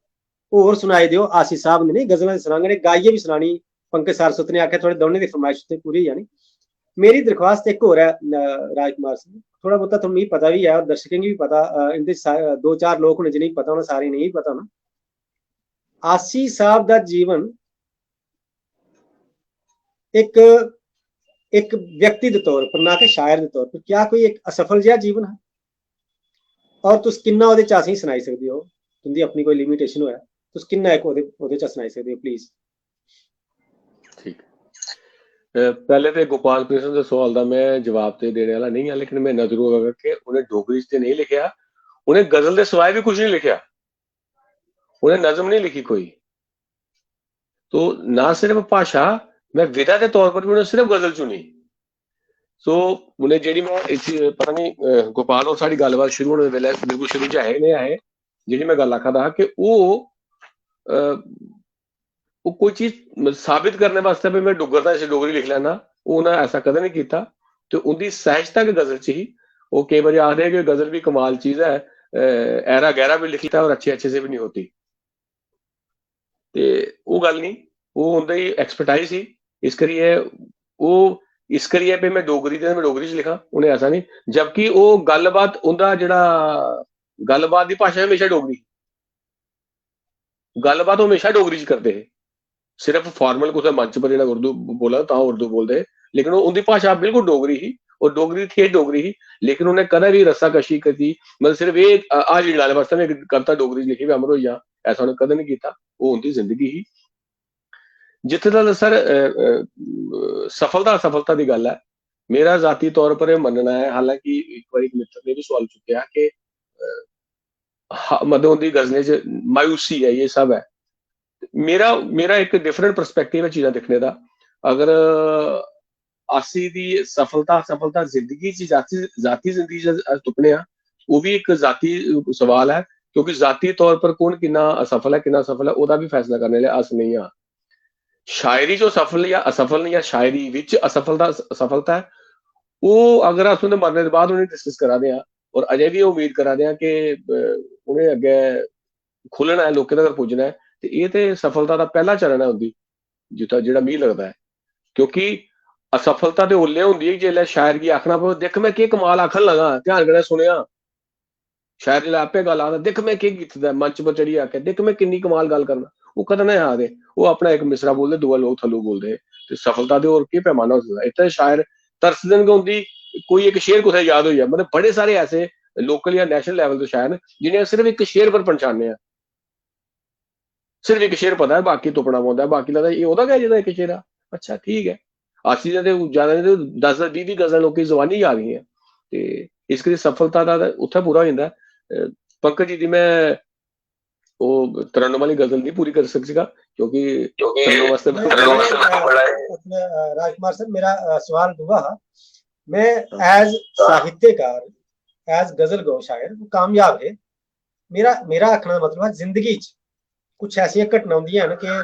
होर सुनाई दियो। आसी साहब ने नहीं गजल सुनांगे, गाइयै भी सुनानी। पंकज सारस्वत ने आख्या थोड़े दोनों की फरमाइश पूरी जानी। मेरी दरख्वास्त एक होर है राजकुमार सिंह, थोड़ा बहुत तो मिगी पता भी है और दर्शकें गी भी पता, इंदे 2-4 लोग होने जिन्हें पता होना, सारे नहीं पता होना। आसी साहब दा जीवन एक एक व्यक्ति के तौर पर, ना कि शायर के तौर पर, क्या कोई एक असफल जिहा जीवन है? और तुस किन्ना ओहदे च असेंगी सनाई सकदे हो? तुंदी अपनी कोई लिमिटेशन होया, तुस किन्ना एक ओहदे च सनाई सकदे हो प्लीज? ठीक, पहले तो गोपाल कृष्ण के सवाल का मैं जवाब तो देने वाला नहीं है, लेकिन मैं इन्ना जरूर होगा कि उन्हें डोगरी च नहीं लिखा, उन्हें गजल के सिवाय भी कुछ नहीं लिखा, उन्हें नज़म नहीं लिखी कोई। तो ना सिर्फ भाषा, मैं विधा के तौर पर भी उन्हें सिर्फ गजल चुनी। सो उन्हें जेडी मैं पता नहीं गोपाल और साड़ी गलबात शुरू होने वेले बिल्कुल शुरू च आए ने आए जेडी मैं गल आखा दा कि वो कोई चीज साबित करने वास्ते भी मैं डुग्गर दा इसे डोगरी लिख लैना, उन्हें ऐसा कदे नहीं किया। तो उनकी सहजता के गजल च ही वो कई बार आखते कि गजल भी कमाल चीज है, ऐरा गहरा भी लिखता है और अच्छे अच्छे से भी नहीं होती। ते वो गल नहीं, वो उनकी एक्सपर्टाइज ही, इस करिए वो इस करिए भी मैं डोगरी ते मैं डोगरी च लिखा, उन्हें ऐसा नहीं। जबकि वो गलबात उनका जेड़ा गलबात की भाषा हमेशा डोगरी, गलबात हमेशा डोगरी च करते हैं। सिर्फ फॉर्मल कुछ मंच पर उर्दू बोला तो उर्दू बोलते, लेकिन उनकी भाषा बिल्कुल डोगरी ही, और डोगरी थी डोगरी ही। लेकिन उन्हें कदा भी रस्सा कशी की, मतलब सिर्फ ये आज गल वास्ते मैं कविता डोगरी लिखी भी अमर हो जा, ऐसा उन्हें कदे नहीं किया। वो उनकी जिंदगी ही जिथे तक सर सफलता की गल है, मेरा जाती तौर पर यह मनना है, हालांकि एक बार एक मित्र ने भी सवाल चुकया कि मतलब उनकी गजलें च मायूसी है, ये सब है। मेरा एक डिफरेंट परस्पेक्टिव है चीज़ां देखने का। अगर ਆਸੀ ਦੀ ਸਫਲਤਾ ਜ਼ਿੰਦਗੀ 'ਚ ਜ਼ਾਤੀ ਜ਼ਿੰਦਗੀ 'ਚ ਤੁਪਨੇ ਆ, ਉਹ ਵੀ ਇੱਕ ਜ਼ਾਤੀ ਸਵਾਲ ਹੈ, क्योंकि जाती तौर पर कौन कितना असफल है कितना सफल है ਉਹਦਾ ਵੀ ਫੈਸਲਾ ਕਰਨੇ ਲਈ ਅਸ ਨਹੀਂ ਆ। ਸ਼ਾਇਰੀ ਜੋ ਸਫਲ ਜਾਂ ਅਸਫਲ ਨਹੀਂ, ਜਾਂ ਸ਼ਾਇਰੀ ਵਿੱਚ ਸਫਲਤਾ ਹੈ, ਉਹ ਅਗਰ ਅਸ ਉਹਦੇ ਮਰਨੇ ਦੇ ਬਾਅਦ ਉਹਨੇ ਡਿਸਕਸ ਕਰਾਦੇ ਆ, ਔਰ ਅਜੇ ਵੀ ਉਮੀਦ ਕਰਾਦੇ ਆ ਕਿ ਉਹਨੇ ਅੱਗੇ ਖੁੱਲਣਾ ਹੈ, ਲੋਕਾਂ ਤੱਕ ਪੁੱਜਣਾ ਹੈ, ਤੇ ਇਹ ਤੇ ਸਫਲਤਾ ਦਾ ਪਹਿਲਾ ਚਰਨ ਹੈ ਹੁੰਦੀ ਜਿੱਤਾ ਜਿਹੜਾ ਮੈਨੂੰ ਲੱਗਦਾ ਹੈ। ਕਿਉਂਕਿ असफलता ਤੇ ਉਲੇ ਹੁੰਦੀ ਹੈ ਜੇ ਸ਼ਾਇਰ ਕੀ ਆਖਣਾ ਪਵੇ, ਦੇਖ ਮੈਂ ਕੀ ਕਮਾਲ ਆਖਣ ਲਗਾ, ਧਿਆਨ ਨਾਲ ਸੁਣਿਆ। ਸ਼ਾਇਰ ਜਿਹੜਾ ਆਪੇ ਗੱਲ ਆਦਾ, ਦੇਖ ਮੈਂ ਕੀ ਕੀਤਾ ਮੰਚ ਪਰ ਚੜੀ ਆ ਕੇ, ਦੇਖ ਮੈਂ ਕਿੰਨੀ ਕਮਾਲ ਗੱਲ ਕਰਨਾ, ਉਹ ਕਦੇ ਨਾ ਆਦੇ, ਉਹ ਆਪਣਾ ਇੱਕ ਮਿਸਰਾ ਬੋਲਦੇ, ਦੂਆ ਲੋਕ ਥੱਲੋਂ ਬੋਲਦੇ, ਤੇ ਸਫਲਤਾ ਦੇ ਹੋਰ ਕੀ ਪੈਮਾਨਾ ਹੋ ਸਕਦਾ। ਇੱਥੇ ਸ਼ਾਇਰ ਤਰਸ ਦਿਨ ਹੁੰਦੀ, ਕੋਈ ਇੱਕ ਸ਼ੇਰ ਕੁਛ ਯਾਦ ਹੋਈ ਹੈ, मतलब बड़े सारे ऐसे लोकल या नेशनल लेवल तो शायर जिन्हें सिर्फ एक शेर पर पहचाने, सिर्फ एक शेर पता है, बाकी तुपना पौंदा है, बाकी लगता ये ओदा क्या जिहदा एक शेर है, अच्छा ठीक है। आसी दे ज्यादा नहीं तो 10-20 गज़ल लोग की जबानी आ गई है, ते इस करी सफलता दा उत्थे पूरा हो जांदा। पंकज जी दी मैं वो तरन्नुम वाली गजल नहीं पूरी कर सकता क्योंकि तरन्नुम वास्ते राजकुमार सर मेरा सवाल हुआ, मैं एज साहित्यकार, एज गजल गो शायर कामयाब है, मेरा आखना मतलब है जिंदगी च कुछ ऐसी घटना होंदियां न कि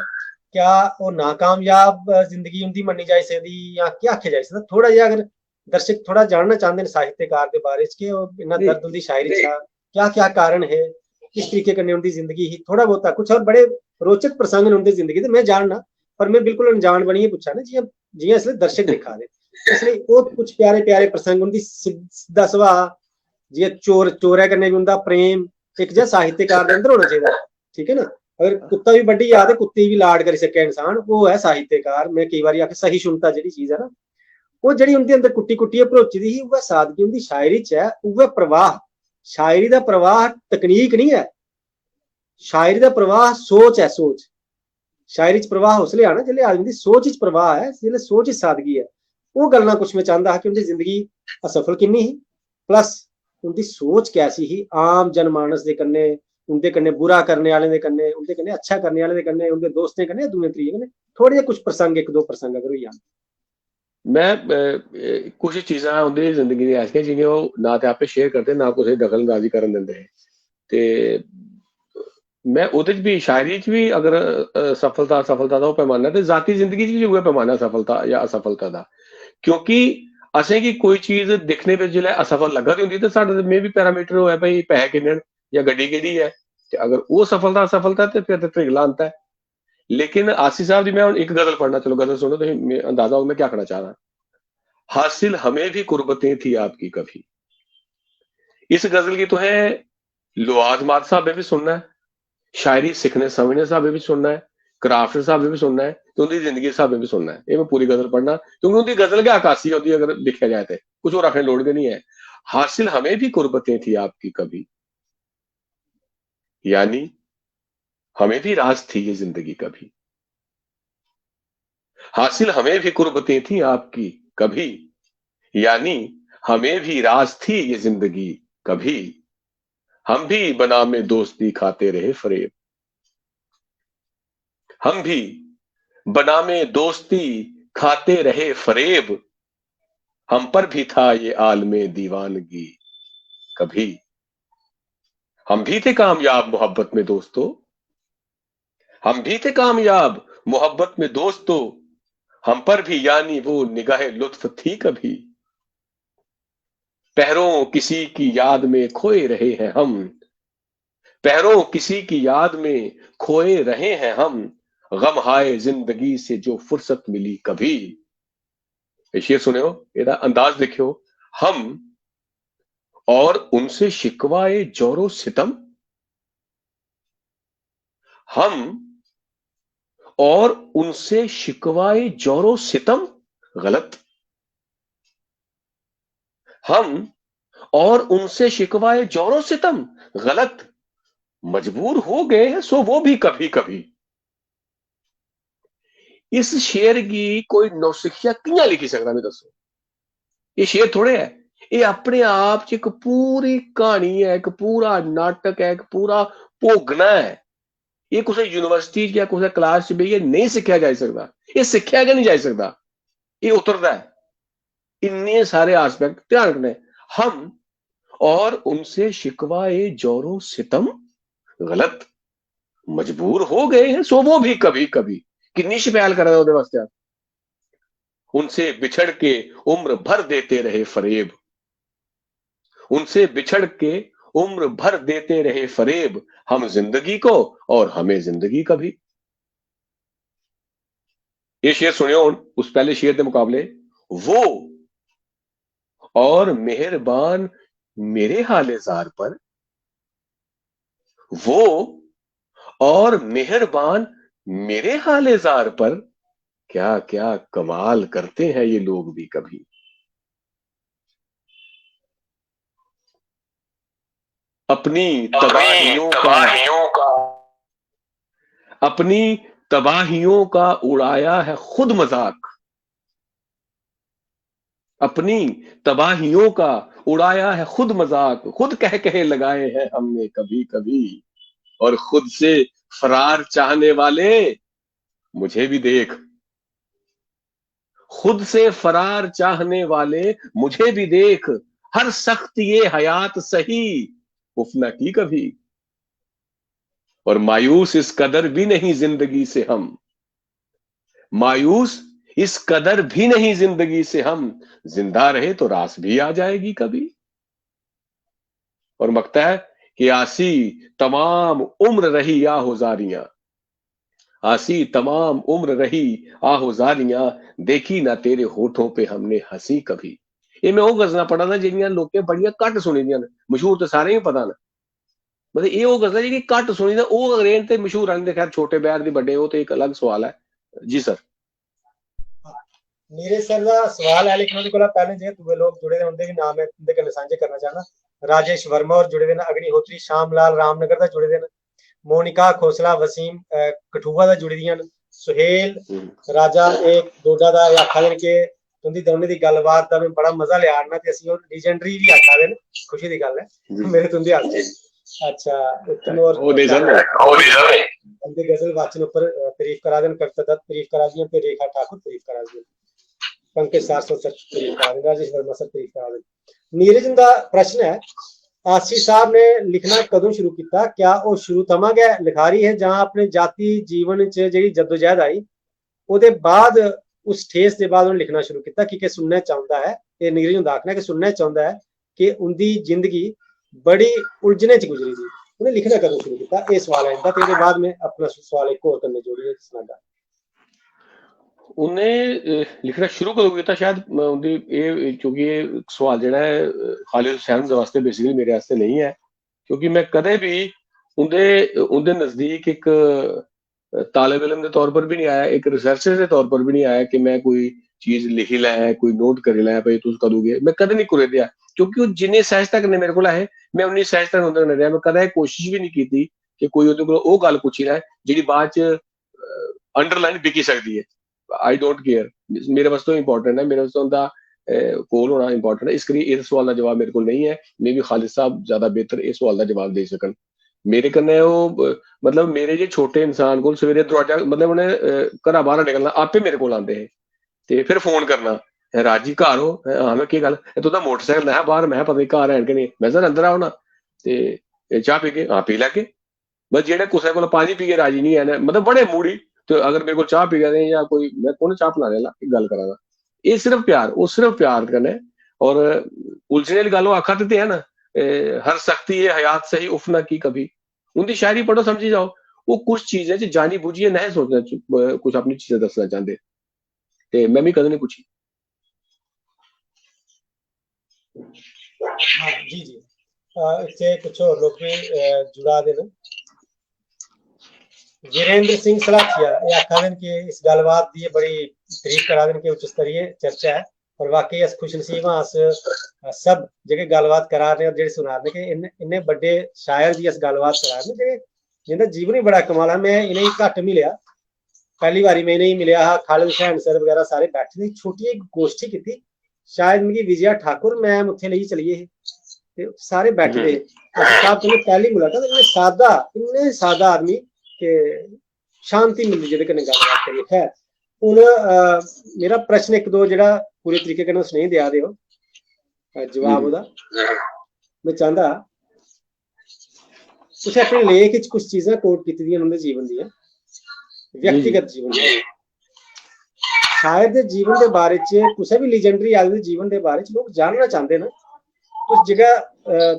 क्या वो नाकामयाब जिंदगी उनकी मन्नी जाई सकदी या क्या आखे जाई सकदा। थोड़ा जिहा अगर दर्शक थोड़ा जानना चाहते हैं साहित्यकार के बारे च कि इन्ना दर्द उनकी शायरी च क्या क्या कारण है, किस तरीके कन्नै उनकी जिंदगी ही, थोड़ा बहुत कुछ और बड़े रोचक प्रसंग न उनकी जिंदगी ते मैं जानना, पर मैं बिल्कुल अनजान बनिए पूछा ना, जियां जियां इसलिए दर्शक दिखा दे, इसलिए वो कुछ प्यारे प्यारे प्रसंग उनकी सीधा सुभाऽ, जियां चोरै कन्नै भी उनका प्रेम एक जिहा साहित्यकार दे अंदर होना चाहिए, ठीक है ना। अगर कुत्ता भी बड्डी याद है, कुत्ती भी लाड करी सके इंसान, वो है साहित्यकार। मैं कई बार आखे सहिष्णुता जिहड़ी चीज है ना, वो जिहड़ी उनके अंदर कुट्टी कुट्टियै भरोची दी ही, उह सादगी उनकी शायरी च है, उह प्रवाह, शायरी का प्रवाह तकनीक नहीं है, शायरी का प्रवाह सोच है, सोच। शायरी च प्रवाह उसले आना जिसले आदमी की सोच च प्रवाह है, जिसले सोच च सादगी है। वो गल्लां कुछ मैं चाहता कि उनकी जिंदगी असफल किन्नी ही, प्लस उनकी सोच कैसी ही, आम जनमानस के कन्नै, उनके कन्नै बुरा करने वाले दे कन्नै, उनके कन्नै अच्छा करने वाले दे कन्नै, उनके दोस्तें कन्नै, दूए त्रीए कन्नै, थोड़े कुछ प्रसंग, एक दो प्रसंग अगर होई जान। मैं कुछ चीज़ां उनकी जिंदगी दी ऐसियां जिन्हें वो ना ते आपे शेयर करते, ना कुछ दखलअंदाजी करन दिंदे, ते मैं ਉਹਦੇ 'ਚ भी शायरी च भी अगर सफलता ਦਾ ਉਹ पैमाना ਤੇ ਜ਼ਾਤੀ ਜ਼ਿੰਦਗੀ 'ਚ ਵੀ ਹੋਊਗਾ पैमाना सफलता या असफलता ਦਾ। क्योंकि असें की कोई चीज दिखने पे जिसलै असफल लगा दी होंदी ते साढ़े में भी पैरामीटर होया भाई पैसे किन्ने न या गड्डी केह्ड़ी है, ते अगर वो सफलता असफलता ते फिर ते त्रिगला अंत है। लेकिन आसी साहब दी मैं एक गजल पढ़ना, चलो गजल सुनो तो अंदाजा हो मैं क्या कहना चाह रहा। हासिल हमें भी कुर्बतें थी आपकी कभी, इस गजल की तो है लुआद माद साहब भी सुनना है, शायरी सीखने समझने साहब भी सुनना है, क्राफ्ट साहब भी सुनना है, तो उनकी जिंदगी साहब भी सुनना है। ये मैं पूरी गजल पढ़ना क्योंकि उनकी गजल क्या आकाशी होती है अगर देखा जाए तो कुछ और आखने लोड़ के नहीं है। हासिल हमें भी कुर्बतें थी आपकी कभी, यानी हमें भी राज थी ये जिंदगी कभी। हासिल हमें भी कुर्बतें थी आपकी कभी, यानी हमें भी राज थी ये जिंदगी कभी। हम भी बनामे दोस्ती खाते रहे फरेब, हम भी बनामे दोस्ती खाते रहे फरेब, हम पर भी था ये आलमे दीवानगी कभी। हम भी थे कामयाब मोहब्बत में दोस्तों, हम भी थे कामयाब मोहब्बत में दोस्तों, हम पर भी यानी वो निगाह लुत्फ थी कभी। पहरों किसी की याद में खोए रहे हैं हम, पहरों किसी की याद में खोए रहे हैं हम, गम हाय जिंदगी से जो फुर्सत मिली कभी। शेर सुने हो, ਇਹਦਾ अंदाज देखियो। हम और उनसे शिकवाए जोरो सितम, हम और उनसे शिकवाए जोरो सितम गलत, हम और उनसे शिकवाए जोरो सितम गलत, मजबूर हो गए हैं सो वो भी कभी कभी। इस शेर की कोई नौसिखिया कियां लिखी सकता मैं दसो, ये शेर थोड़े है, ये अपने आप च एक पूरी कहानी है, एक पूरा नाटक है, एक पूरा भोगना है। ये कुछ यूनिवर्सिटी या कुछ क्लास च बेहियै नहीं सीखा जा सकता, ये सीखा गै नहीं जा सकता, ये उतरता है। इन्ने सारे एस्पेक्ट ध्यान रखने हम, और उनसे शिकवाए जोरो सितम गलत मजबूर हो गए हैं, सो वो भी कभी कभी किन्नी शपैल कर रहे वास्ते उनसे बिछड़ के उम्र भर देते रहे फरेब, उनसे बिछड़ के उम्र भर देते रहे फरेब, हम जिंदगी को और हमें जिंदगी कभी। ये शेर सुने उस पहले शेर के मुकाबले, वो और मेहरबान मेरे हाले जार पर, वो और मेहरबान मेरे हाले जार पर, क्या क्या कमाल करते हैं ये लोग भी कभी। अपनी तबाहियों का अपनी तबाहियों का उड़ाया है खुद मजाक, अपनी तबाहियों का उड़ाया है खुद मजाक, खुद कह कहे लगाए हैं हमने कभी कभी, और खुद से फरार चाहने वाले मुझे भी देख, खुद से फरार चाहने वाले मुझे भी देख, हर सख्त ये हयात सही उफना की कभी, और मायूस इस कदर भी नहीं जिंदगी से हम, मायूस इस कदर भी नहीं जिंदगी से हम, जिंदा रहे तो रास भी आ जाएगी कभी। और मकता है कि आसी तमाम उम्र रही आहोजारियां, आसी तमाम उम्र रही आहोजारियां, देखी ना तेरे होठों पे हमने हंसी कभी। ये मैं वो गजला पढ़ा था जिन्हें लोग बड़िया घट सुनी दियां, मशहूर तो सारे ही पता ना, मतलब ये वो गजल जी घट सुनी दा वो अंग्रेज ते मशहूर आंदे, खैर छोटे बैर दी बड़े वो तो एक अलग सवाल है जी सर। नीरज सर का सवाल है लेकिन ਉਹਦੇ पहले जे दूसरे लोग जुड़े होंगे भी नाम है उनके कन्ने सांझे करना चाहना। राजेश वर्मा और जुड़े ने, अग्निहोत्री श्यामलाल रामनगर दा जुड़े ने, मोनिका खोसला वसीम कठुआ दा जुड़ी दियां, सुहेल राजा एक डोडा दा आखा देन के तुंदी दोनों दी गलबात दा मैं बड़ा मजा लिया ना ते असि और लीजेंडरी भी आखा देन, खुशी दी गल है मेरे तुंदी हाल। अच्छा और उनके गजल वाचन ऊपर तारीफ करा देन, कविता दत्त तारीफ करा दियां ते रेखा ठाकुर तारीफ करा दियां, पंकज 400 तारीफ करा देन, राजेश वर्मा सर तारीफ करा देन। नीरज दा प्रश्न है, आसी साहब ने लिखना कदों शुरू किया, क्या वो शुरू थमा गया लिखारी है जहां अपने जाति जीवन च जी जद्दोजहद आई ਉਹਦੇ बाद उस ठेस के बाद लिखना शुरू किया क्योंकि सुनना चाहता है, ये नीरज हुंदा आखना कि सुनना चाहता है कि उनकी जिंदगी बड़ी उलझने च गुजरी थी, उन्हें लिखना कदों शुरू किया, ये सवाल है इनका। तो बाद में अपना सवाल एक और करने जोड़िए सुनागा। उन्हें लिखना शुरू कदों किया शायद उनकी ये, क्योंकि ये सवाल जो है खालिद हुसैन वास्ते बेसिकली मेरे वास्ते नहीं है, क्योंकि मैं कदे भी उनके नजदीक एक तालिब इल्म के तौर पर भी नहीं आया, एक रिसर्चर के तौर पर भी नहीं आया कि मैं कोई चीज लिखी लै कोई नोट करी लै भाई तुम कदों गए, मैं कदे नहीं कुरे दिया, क्योंकि जिन्हें सहजता करने मेरे को है मैं उन्नी सहजता उन्हें रहा, मैं कदा कोशिश भी नहीं की कि कोई उहदे कोल ओह गल पुछी लै जिहड़ी बाद च अंडरलाइन बिकी सकती है। आई डोंट केयर, मेरे वास्ते इंपॉर्टेंट है, मेरे वास्ते उनका कोल होना इंपॉर्टेंट है, इस करिए इस सवाल का जवाब मेरे को नहीं है, मे भी खालिद साहब ज्यादा बेहतर इस सवाल का जवाब दे सकन। मेरे कन्ने वो मतलब मेरे जे छोटे इंसान को सवेरे दरवाजा मतलब उन्हें घरा बाहर निकलना आपे मेरे को आते हैं ते फिर फोन करना राजी घर हो, हाँ मैं की गल तुदा मोटरसाइकिल है बाहर, मैं पता नहीं घर है कि नहीं, मैं सर अंदर आओ ना ते चाह पी के, हाँ पी लैगे, बस जेडे कुसै को पानी पी के राजी नहीं है मतलब बड़े मूड़ी, तो अगर मेरे को चाह पी गए या कोई मैं कौन चाह पिलाने ला गल करा, ये सिर्फ प्यार, वो सिर्फ प्यार कन्नै। और उलझने वाली गल आखा देते है ना, हर सख्ती ये हयात सही उफना की कभी, उनकी शायरी पढ़ो समझी जाओ, वो कुछ चीजें जानी बूझिए नहीं सोचना कुछ अपनी चीजें दसना चाहते, ते मैं भी कदे नहीं पूछी। हाँ जी जी इससे कुछ और लोग भी जुड़ा देना। वीरेंद्र सिंह सलाथिया ये आखा देन कि इस गलबात की बड़ी तारीफ करा देन कि उच्च स्तरीय चर्चा है, और वाकई अस खुशनसीब हाँ अस सब जेके गलबात करा रहे और जेडे सुना रहे कि इन्ने बड़े शायर भी इस गलबात करा रहे जिनका जीवन ही बड़ा कमाल है। मैं इन्हें घट मिलिया, पहली बारी मैं इन्हें मिलिया हा, खालिद हुसैन सर वगैरह सारे बैठे थे, छोटी एक गोष्ठी की शायद मिगी विजया ठाकुर मैम उत्थे लेई चलिए ते सारे बैठे थे, साहब तुमने पहली मुलाकात इन्ने सादा आदमी के शांति मिलती जेदे कन्नै गलबात करिए। खैर ਹੁਣ मेरा प्रश्न एक दो जेड़ा पूरे तरीके कन्नै सुनेही देआ दे हो जवाब ओदा मैं चाहंदा तुसें अपने लेख च कुछ चीज़ां कोट कीती दियां उंदे जीवन दियां व्यक्तिगत जीवन शायर दे जीवन दे बारे च कुसै भी लीजेंडरी आदमी दे जीवन दे बारे च लोग जानना चाहते न कुछ जगह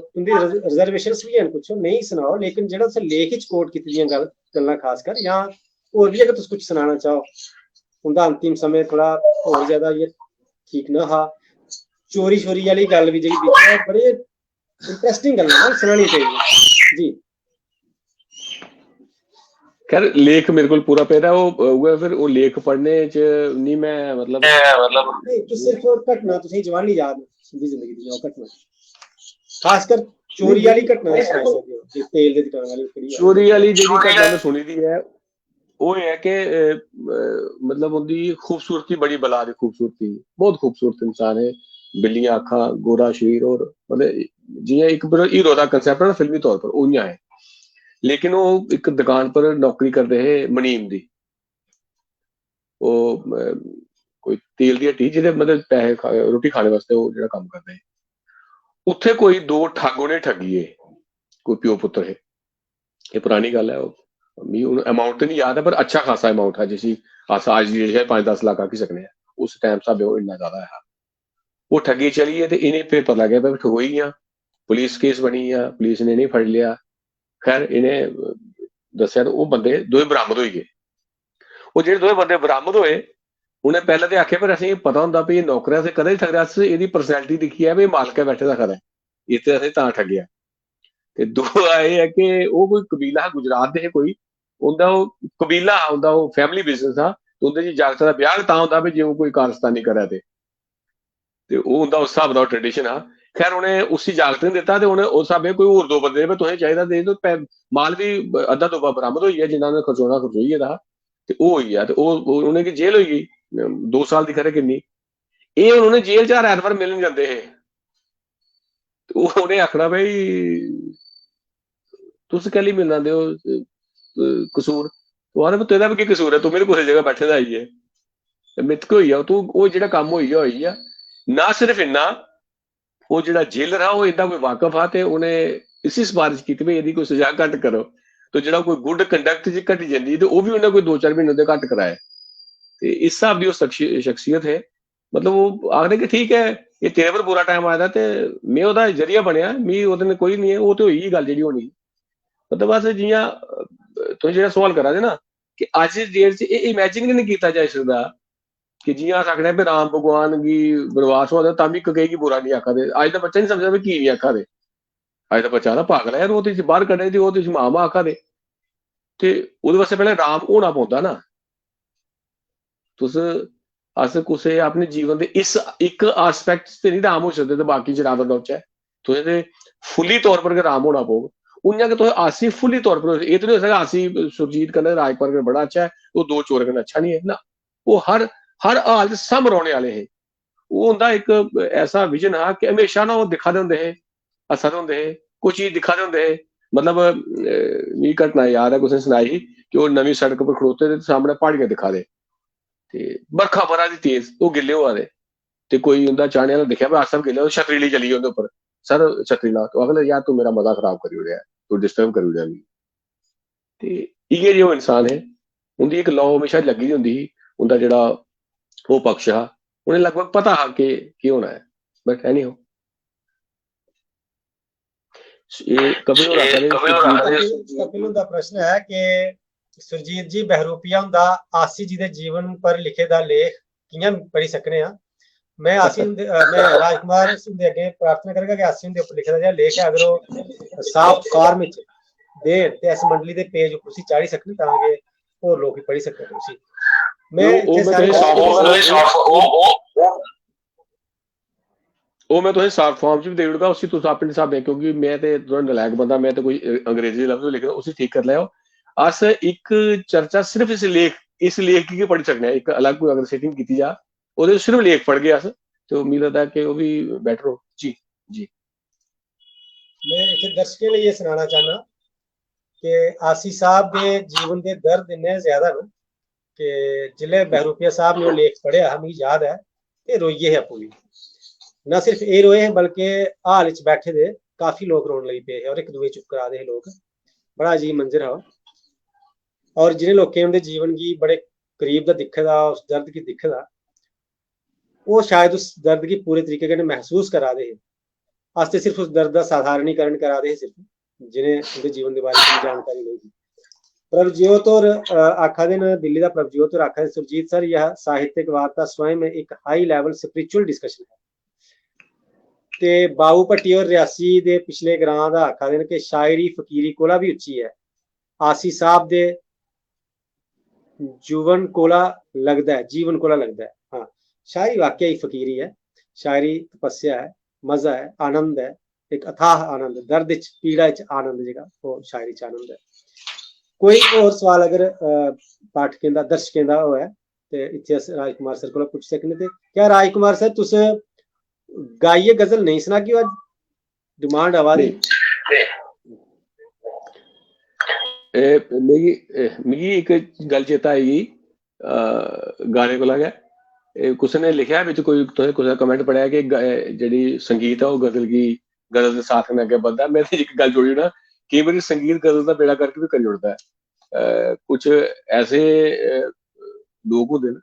तुंदी रिजर्वेशंस भी हैं कुछ नहीं सुनाओ लेकिन जेड़ा तुसें लेख च कोट कीती दियां गल्लां खासकर या होर भी अगर तुस कुछ सुनाना चाहो उनका अंतिम समय थोड़ा और ज्यादा ये ठीक ना हा चोरी शोरी वाली गल भी जी बड़े इंटरेस्टिंग गल सुनानी चाहिए जी खैर लेख मेरे को पूरा पेदा वो फिर वो लेख पढ़ने च नहीं मैं मतलब नहीं तो सिर्फ घटना तुसें जवानी याद जिंदी जिंदगी दी घटना खासकर चोरी वाली घटना सुनाई सकदे हो तेल दी दुकान वाली चोरी वाली जेडी घटना मैं सुनी दी है वो है कि मतलब उनकी खूबसूरती बड़ी बला दी खूबसूरती बहुत खूबसूरत इंसान है बिल्लियां अखा गोरा शरीर और मतलब जियां एक हीरो का कंसेप्ट है ना फिल्मी तौर पर उइयां है लेकिन वो एक दुकान पर नौकरी करते है मनीम दी वो कोई तेल दी हट्टी जिहदे मतलब पैसे रोटी खाने वास्ते वो जेड़ा काम करते हैं उत्थे कोई दो ठग उन्हें ठगी है कोई प्यो पुत्र है ये पुरानी गल है अमाउंट तो नहीं याद है पर अच्छा खासा अमाउंट है जिसी अस आज है 5-10 लाख आखी सकने हैं उस टाइम साहब इन्ना ज्यादा है वो ठगी चली है तो इन्हें फिर पता लगे भाई ठगोई गया पुलिस केस बनी है पुलिस ने नहीं फड़ लिया खैर इन्हें दसिया तो वो बंदे दो बरामद हो गए वो जो दो बंदे बरामद होए उन्हें पहले तो आखे पर असें पता होंदा भी नौकरियां से कदे नहीं ठगदा अस इहदी पर्सनैलिटी दिक्खी है भी मालक बैठे दा खरा इत्थे असें तां ठगिया ते दो आए है कि वो कोई कबीला गुजरात दे कोई उनका वो कबीला उनका वो फैमिली बिजनेस था तो उनके जी जागत का ब्याह तां होंदा भी जो कोई कारस्तानी करे ते वो उनका उस हिसाब का ट्रेडिशन हा खैर उन्हें उसी जागत ने दिता ते उन्हें उस हिसाबे कोई होर दो बंदे ने तुसें चाहिदा दे दो माल भी अद्धा दुब्बा बरामद होई गया जिन्ना ने खरचोना खरचोई गेदा हा ते ओह होई गया ते ओह उन्हें की जेल होई गई 2 साल दी खरे किन्नी एह् उन्होंने जेल च हर ऐतवार मिलन जंदे हे उन्हें आखना भाई तुस कैली मिलना दे कसूर तो आने तेरा भी की कसूर है तू मेरे कुछ जगह बैठे दा आई है मित को होई आ तू वो जेड़ा काम होई आ ना सिर्फ इन्ना वो जेड़ा जेलर हा वो इंदा कोई वाकफ हा ते उन्हें इसी सिफारिश की भाई यदि कोई सजा घट करो तो जेड़ा कोई गुड कंडक्ट च घटी जाती तो वो भी उन्हें कोई 2-4 महीने दे घट कराए ते इस हिसाब की शख्सियत है मतलब वो आखदे कि ठीक है ये तेरे पर बुरा टाइम आया ते मैं ओदा जरिया बनया मी ओदे ने कोई नहीं है वो तो होई गल जेडी होनी मतलब बस जियां तुम जेड़ा सवाल करा दे ना कि अज दी डेट च इमेजिन नहीं किया जाई सकदा कि जियां अस आखने भी राम भगवान गी वनवास होआ तां भी कई गी बुरा नहीं आखा दे अज दा बच्चा नहीं समझदा भी की नहीं आखा दे अज दा बच्चा ना पागल है यार वो तो बाहर कड्ढे ते वो तो मां आखा दे ते ओहदे वास्ते पहले राम होना पौंदा ना तुस अस कुसै अपने जीवन दे इस एक एस्पेक्ट ते नहीं राम हो सकदे ते बाकी च राम दा तुसें ते फुली तौर पर गै राम होना पौग उन्ना के तुस आसी फुली तौर पर ये तो नहीं हो सकता आसी सुरजीत कन्नै राजपाल कन्नै बड़ा अच्छा है वो दो चोर कन्नै अच्छा नहीं है ना वो हर हाल च सम रौह्ने आह्ले हे वो उंदा एक ऐसा विजन हा कि हमेशा ना वो दिक्खा दे होंदे हे हस्सा दे होंदे हे कोई चीज दिक्खा दे होंदे हे मतलब मिगी घटना याद है कुसै सनाई ही कि वो नमीं सड़क पर खड़ोते ते सामने प्हाड़ियां दिक्खा दे ते बरखा बरा दी तेज वो गिल्ले होआ दे ते कोई उंदा चाहने आह्ला दिक्खेआ भाई अस सब गिल्ले छतरी लेई चली गे उंदे उप्पर सर छतरी ला तो आखदे यार तू मेरा मजा खराब करी ओड़ेआ तू डिस्टर्ब करी ओड़ेआ मिगी ते इ'यै जेह् इंसान है उंदी एक लौ हमेशा लग्गी दी होंदी ही उंदा जेह्ड़ा वो पक्ष हा उन्हें लगभग पता हा कि केह् होना है बट एनी हो कपिल दा प्रश्न है कि सुरजीत जी बहरूपिया हुंदा आसी जी दे जीवन पर लिखे दा लेख कियां पढ़ी सकने आ मैं मैं राजकुमार हुंदे अगे प्रार्थना करगा कि आसी हुंदे उपर लिखे दा जेह्ड़ा लेख है अगर वो साफ फार्म विच देन ते इस मंडली दे पेज उपर उसी चाढ़ी सकने तां कि होर लोग भी पढ़ी सकन उसी मैं वो मैं तुसें साफ फॉर्म च भी देई ओड़गा उसी तुस अपने स्हाबै क्योंकि मैं ते थोड़ा नलायक बंदा मैं ते कोई अंग्रेजी लफ्ज लिखे उसी ठीक कर लैओ अस एक चर्चा सिर्फ इस लेख गी पढ़ी सकने एक अलग कोई अगर सेटिंग कीती जा ओह्दे सिर्फ लेख पढ़ गए अस तो मिगी लगदा है कि वो भी बेटर हो जी जी मैं इत्थे दर्शकें लिए ये सुनाना चाहना कि आसी साहब दे जीवन दे दर्द इन्ने ज्यादा न कि जिले बहरूपिया साहब ने वो लेख पढ़िया मिगी याद है ते रोइए है पूरी। ना सिर्फ ये रोए हैं बल्कि हाल च बैठे दे काफी लोग रोन लगी पे और एक दूए चुप करा दे लोग। बड़ा अजीब मंजर है और जिन्हें लोकें उनके जीवन की बड़े करीब दा दिक्खे दा उस दर्द की दिक्खे दा वो शायद उस दर्द की पूरे तरीके कन्नै महसूस करा दे हे। अस ते सिर्फ उस दर्द का साधारणीकरण करा दे हे सिर्फ जिन्हें उनके जीवन के बारे में जानकारी नहीं थी। प्रभज्योत और आखा दिन दिल्ली का प्रभज्योत और आखा दिन सुरजीत सर यह साहित्यिक वार्ता स्वयं में एक हाई लेवल स्पिरिचुअल डिस्कशन है ते बाऊ भट्टी और रियासी दे पिछले ग्रां दा आखा दिन कि शायरी फकीरी कोला भी उच्ची है। आसी साहब दे जीवन कोला लगता है हाँ शायरी वाकई ही फकीरी है। शायरी तपस्या है, मजा है, आनंद है, एक अथाह आनंद, दर्द च पीड़ा च आनंद जगह वो शायरी च आनंद है। कोई और सवाल अगर पाठकें दा दर्शकें दा होए ते इत्थे अस राजकुमार सर कोला पुछ सकने थे। क्या राजकुमार सर तुस गाइए गजल नहीं सुना कि आज डिमांड आवा दी? मिगी एक गल चेता आई गाने को लगा कुछ ने लिखा बिच कोई कुछ कमेंट पढ़िया कि जेडी संगीत है वो गजल की गजल के साथ में अगे बढ़ता। मैं एक गल जोड़ी ना कई बार संगीत गजल का बेड़ा करके भी कर जुड़ता है। कुछ ऐसे लोग होते हैं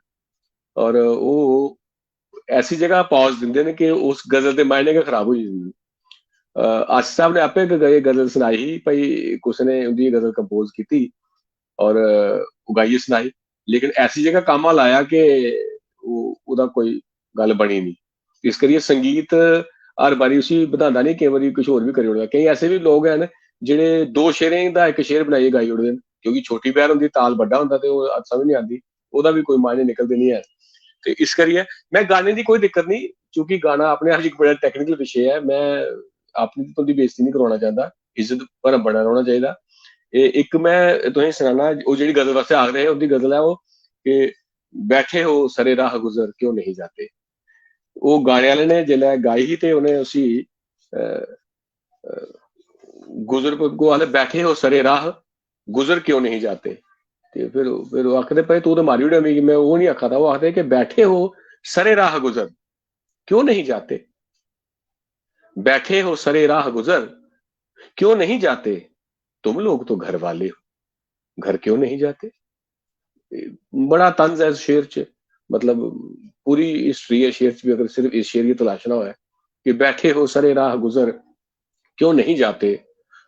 और वो ऐसी जगह पॉज देंगे ने कि उस गजल के मायने के खराब हो जाते। आसिफ साहब ने आपे गजल सुनाई ही भाई कुछ ने उनकी गजल कंपोज की और गाइए सुनाई लेकिन ऐसी जगह काम लाया कि ਉਹਦਾ कोई गल बनी नहीं। इस करिए संगीत हर बारी उसी ਵਧਾਉਂਦਾ नहीं कई बार कुछ होर भी करी ओड़दा। कई ऐसे भी लोग हैं ਜਿਹੜੇ दो शेरें ਦਾ एक शेर बनाइए गाई ओड़दे ने क्योंकि छोटी पैर होंदी ताल बड़ा होंदा ते ਉਹ समझ नहीं आती ਉਹਦਾ भी कोई मायने निकलते नहीं है। तो इस करिए मैं गाने की कोई दिक्कत नहीं क्योंकि गाना अपने आप एक बड़ा टेक्निकल विषय है। मैं अपनी तुंदी बेइज्जती नहीं करवाना चाहता, इज्जत पर बना रहना चाहिए। एक मैं तुसें सुनाना वो जेहड़ी गजल वास्ते आखदे उनदी गजल है वो कि बैठे हो सरे राह गुजर क्यों नहीं जाते। वो गाने वाले ने जिसलै गाई ही ते उन्हें उसी गुजर को आले बैठे हो सरे राह गुजर क्यों नहीं जाते। ते फिर वो आखदे भाई तू तो मारी ओड़ेआ मिगी, मैं वो नहीं आखा था। वो आखदे कि बैठे हो सरे राह गुजर क्यों नहीं जाते, बैठे हो सरे राह गुजर क्यों नहीं जाते, तुम लोग तो घर वाले हो घर क्यों नहीं जाते। बड़ा तंज है इस शेर च, मतलब पूरी हिस्ट्री है शेर च भी अगर सिर्फ इस शेर की तलाशना हो है कि बैठे हो सरे राह गुजर क्यों नहीं जाते,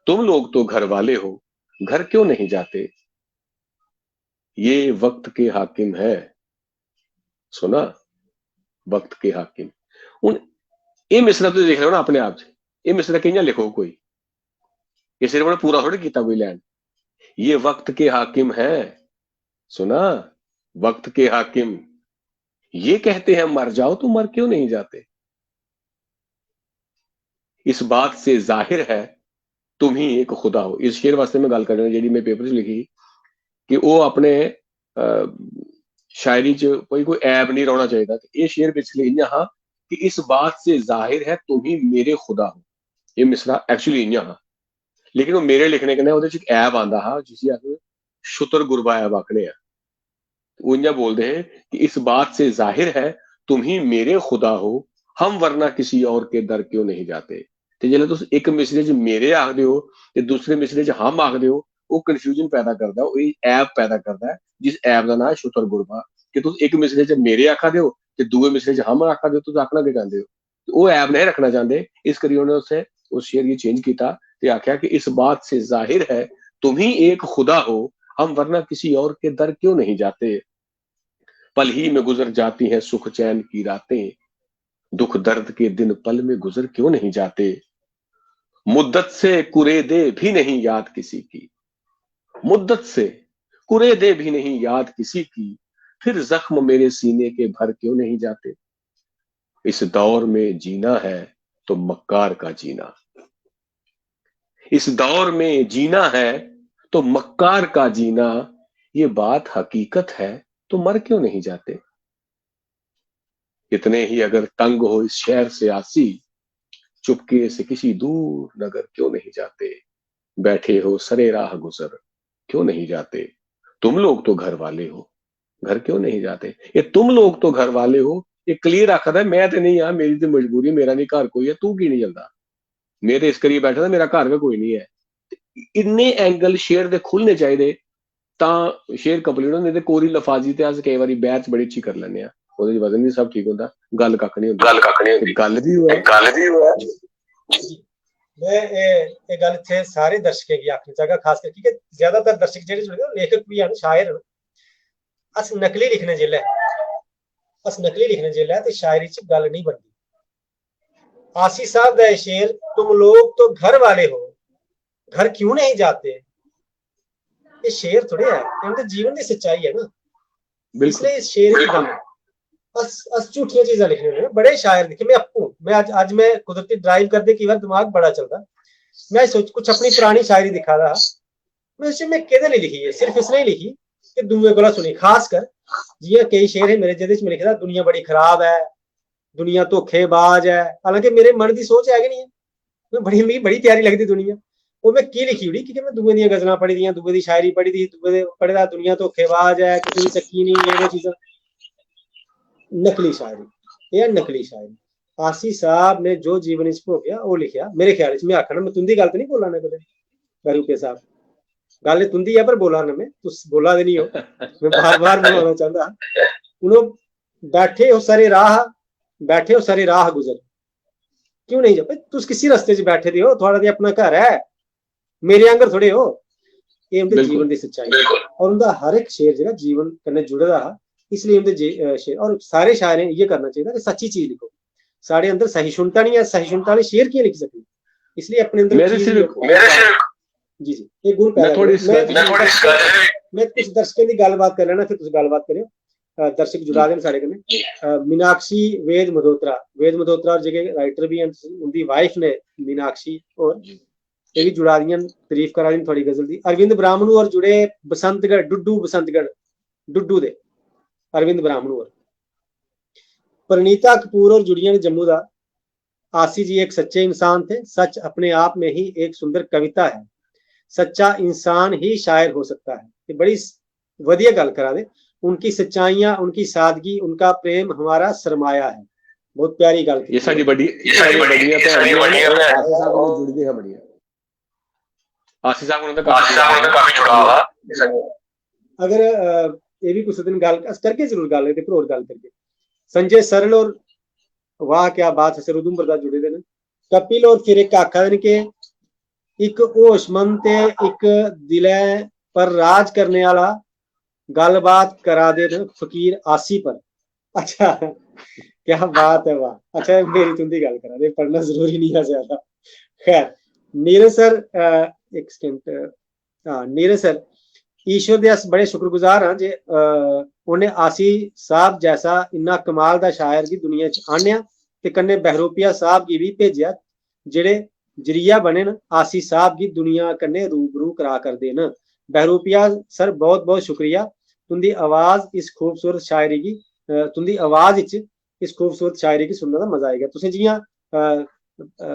तुम लोग तो घर वाले हो घर क्यों नहीं जाते। ये वक्त के हाकिम है, सुना वक्त के हाकिम। हूं ये मिसरा तुम देख रहे हो ना अपने आप च, ये मिसरा कियां लिखो कोई, ये सिर्फ उन्हें पूरा थोड़ी किया कोई लैन। ये वक्त के हाकिम है, सुना वक्त के हाकिम, ये कहते हैं मर जाओ तो मर क्यों नहीं जाते। इस बात से जाहिर है तुम ही एक खुदा हो। इस शेर वास्ते मैं गल कर रहा जी मैं पेपर च लिखी कि वो अपने शायरी च कोई ऐब नहीं रौना चाहिए। ये शेर बेसिकली इयां हा कि इस बात से जाहिर है तुम ही मेरे खुदा हो। ये मिसरा एक्चुअली इयां हा लेकिन वो मेरे लिखने कन्नै ओहदे च एक ऐब आंदा हा जिसी आखदे शुतर गुरबा ऐब आखने वो इयां बोलते हैं कि इस बात से जाहिर है तुम ही मेरे खुदा हो हम वरना किसी और के दर क्यों नहीं जाते। ते जिसलै तुस एक मिसरे च मेरे आखदे हो ते दूसरे मिसरे च हम आखदे हो वो कन्फ्यूजन पैदा करदा है, वो ऐब पैदा करदा है जिस ऐब का नाम है शुतर गुरबा। कि तुस एक मिसरे च मेरे आखा दे हो ते दूए मिसरे च हम आखा दे हो तुस आखना के चाहते हो। वो ऐब नहीं रखना चाहते इस करियै उन्हें उससे उस शेर गी चेंज किया ते आख्या कि इस बात से जाहिर है तुम ही एक खुदा हो हम वरना किसी और के दर क्यों नहीं जाते। पल ही में गुजर जाती हैं सुख चैन की रातें, दुख दर्द के दिन पल में गुजर क्यों नहीं जाते। मुद्दत से कुरेदे भी नहीं याद किसी की, मुद्दत से कुरेदे भी नहीं याद किसी की, फिर जख्म मेरे सीने के भर क्यों नहीं जाते। इस दौर में जीना है तो मक्कार का जीना, इस दौर में जीना है तो मक्कार का जीना, ये बात हकीकत है तो मर क्यों नहीं जाते। इतने ही अगर तंग हो इस शहर से आसी, चुपके से किसी दूर नगर क्यों नहीं जाते। बैठे हो सरे राह गुजर क्यों नहीं जाते, तुम लोग तो घर वाले हो घर क्यों नहीं जाते? ये तुम लोग तो घर वाले हो, ये क्लियर आखदा है मैं तो नहीं हाँ, मेरी तो मजबूरी, मेरा नहीं घर कोई है, तू की नहीं चलता? मेरे इस करिए बैठा था, मेरा घर का कोई नहीं है। इन्ने एंगल शेयर दे खुलने चाहिए ਤਾਂ ਸ਼ੇਅਰ ਕੰਪਲੀਟ ਹੁੰਦੇ ਤੇ ਕੋਰੀ ਲਫਾਜ਼ੀ ਤੇ ਅਸ ਕਈ ਵਾਰੀ ਬੈਚ ਬੜੀ ਅੱਛੀ ਕਰ ਲੈਂਦੇ ਆ, ਉਹਦੇ ਚ ਵਜ਼ਨ ਵੀ ਸਭ ਠੀਕ ਹੁੰਦਾ, ਗੱਲ ਕੱਖ ਨਹੀਂ ਹੁੰਦੀ, ਗੱਲ ਵੀ ਹੋਇਆ। मैं ये गल इत्थे सारे दर्शकें की आखनी चाहगा, खास करके कि ज्यादातर दर्शक जेह्ड़े जुड़े दे लेखक भी हैं, शायर न। अस नकली लिखने जेल्लै ते शायरी च गल नहीं बनदी। आसी साहब दा शेर, तुम लोग तो घर वाले हो, घर क्यों नहीं जाते, ये शेर थोड़े है, ये तो जीवन की सच्चाई है ना। इसलिए इस शेर की गल अस झूठियां चीज़ां लिखने होने, बड़े शायर लिखे। मैं आपको मैं आज मैं कुदरती ड्राइव करते कई बार दिमाग बड़ा चलता, मैं सोच कुछ अपनी पुरानी शायरी दिखा रहा, मैं उससे मैं केदे लिए लिखी है, सिर्फ इसलिए लिखी कि दूए कोला सुनी। खास कर जियां कई शेर है मेरे जेहदे च मैं लिखदा दुनिया बड़ी खराब है, दुनिया धोखेबाज है, हालांकि मेरे मन की सोच है कि नहीं है, मैं मिगी बड़ी प्यारी लगती दुनिया, वो मैं की लिखी उड़ी क्योंकि मैं दूए दी गज़लां पढ़ी दियां, दूए दी शायरी पढ़ी दी, दूए पढ़े दा दुनिया धोखेबाज है, किसी दी चक्की नहीं, ये चीज़ां नकली शायरी, यह नकली शायरी। आसी साहब ने जो जीवन च भोगया वो लिखिया, मेरे ख्याल च। मैं आखना मैं तुंदी गल तो नहीं बोला ना कदे बहरूपे साहब, गल तुंदी है पर बोला ना मैं, तुस बोला दे नहीं हो, मैं बार बार बोलना चाहता। उन्होंने बैठे हो सारे राह गुजर, क्यों नहीं जा तुस किसी रस्ते च बैठे दे हो, थोड़ा दे अपना घर है, मेरे आंगर थोड़े हो। ये उनके जीवन की सच्चाई और उनका हर एक शेर जो जीवन कन्नै जुड़े दा, इसलिए उनके शेर और सारे शायरें ये करना चाहिए कि सच्ची चीज लिखो। साढ़े अंदर सहिष्णुता नहीं है, सहिष्णुता वाले शेर क्यों लिख सकते, इसलिए अपने अंदर जी जी एक गुण मैं कुछ दर्शकों की गलबात कर लेना, फिर तुम गलबात करो। दर्शक जुड़ा दे साढ़े कन्नै। मीनाक्षी वेद मल्होत्रा और जगह राइटर भी हैं, उनकी वाइफ ने मीनाक्षी, और ये भी जुड़ा दियां, तारीफ करा दी थोड़ी गजल दी। अरविंद ब्राह्मणु और जुड़े बसंतगढ़ डुड्डू दे अरविंद ब्राह्मणु और परिणीता कपूर और जुड़ियां जम्मू दा। आसी जी एक सच्चे इंसान थे, सच अपने आप में ही एक सुंदर कविता है, सच्चा इंसान ही शायर हो सकता है। ये बड़ी वधिया गल करा दे, उनकी सच्चाइयां, उनकी सादगी, उनका प्रेम हमारा सरमाया है। बहुत प्यारी गल। ये साडी बड़ी बड़ियां जुड़दी है बढ़िया। आसी साहब ने तो काफी जुड़ा हुआ। अगर ये भी कुछ दिन गल करके जरूर गल फिर और गल करके। संजय सरल और वाह क्या बात है सर उधमपुर दा जुड़े दे ने। कपिल और फिर एक आखा दे के एक होशमंद ते एक दिले पर राज करने वाला गलबात करा दे फकीर आसी पर। अच्छा क्या बात है, वाह। अच्छा मेरी तुंदी गल करा दे, पढ़ना जरूरी नहीं है ज्यादा। खैर नीरज सर एक सेकंड, हाँ नीरज सर, ईश्वर दे अस बड़े शुक्रगुजार हाँ जे उन्हें आसी साहब जैसा इन्ना कमाल दा शायर की दुनिया च आन्या ते कन्ने बहरूपिया साहब की भी भेजिया जेड़े जरिया बने न आसी साहब की दुनिया कन्ने रूबरू करा कर दे न। बहरूपिया सर बहुत बहुत शुक्रिया, तुंदी आवाज इस खूबसूरत शायरी की तुंदी आवाज इस खूबसूरत शायरी की सुनने का मजा आएगा। तुसें जियां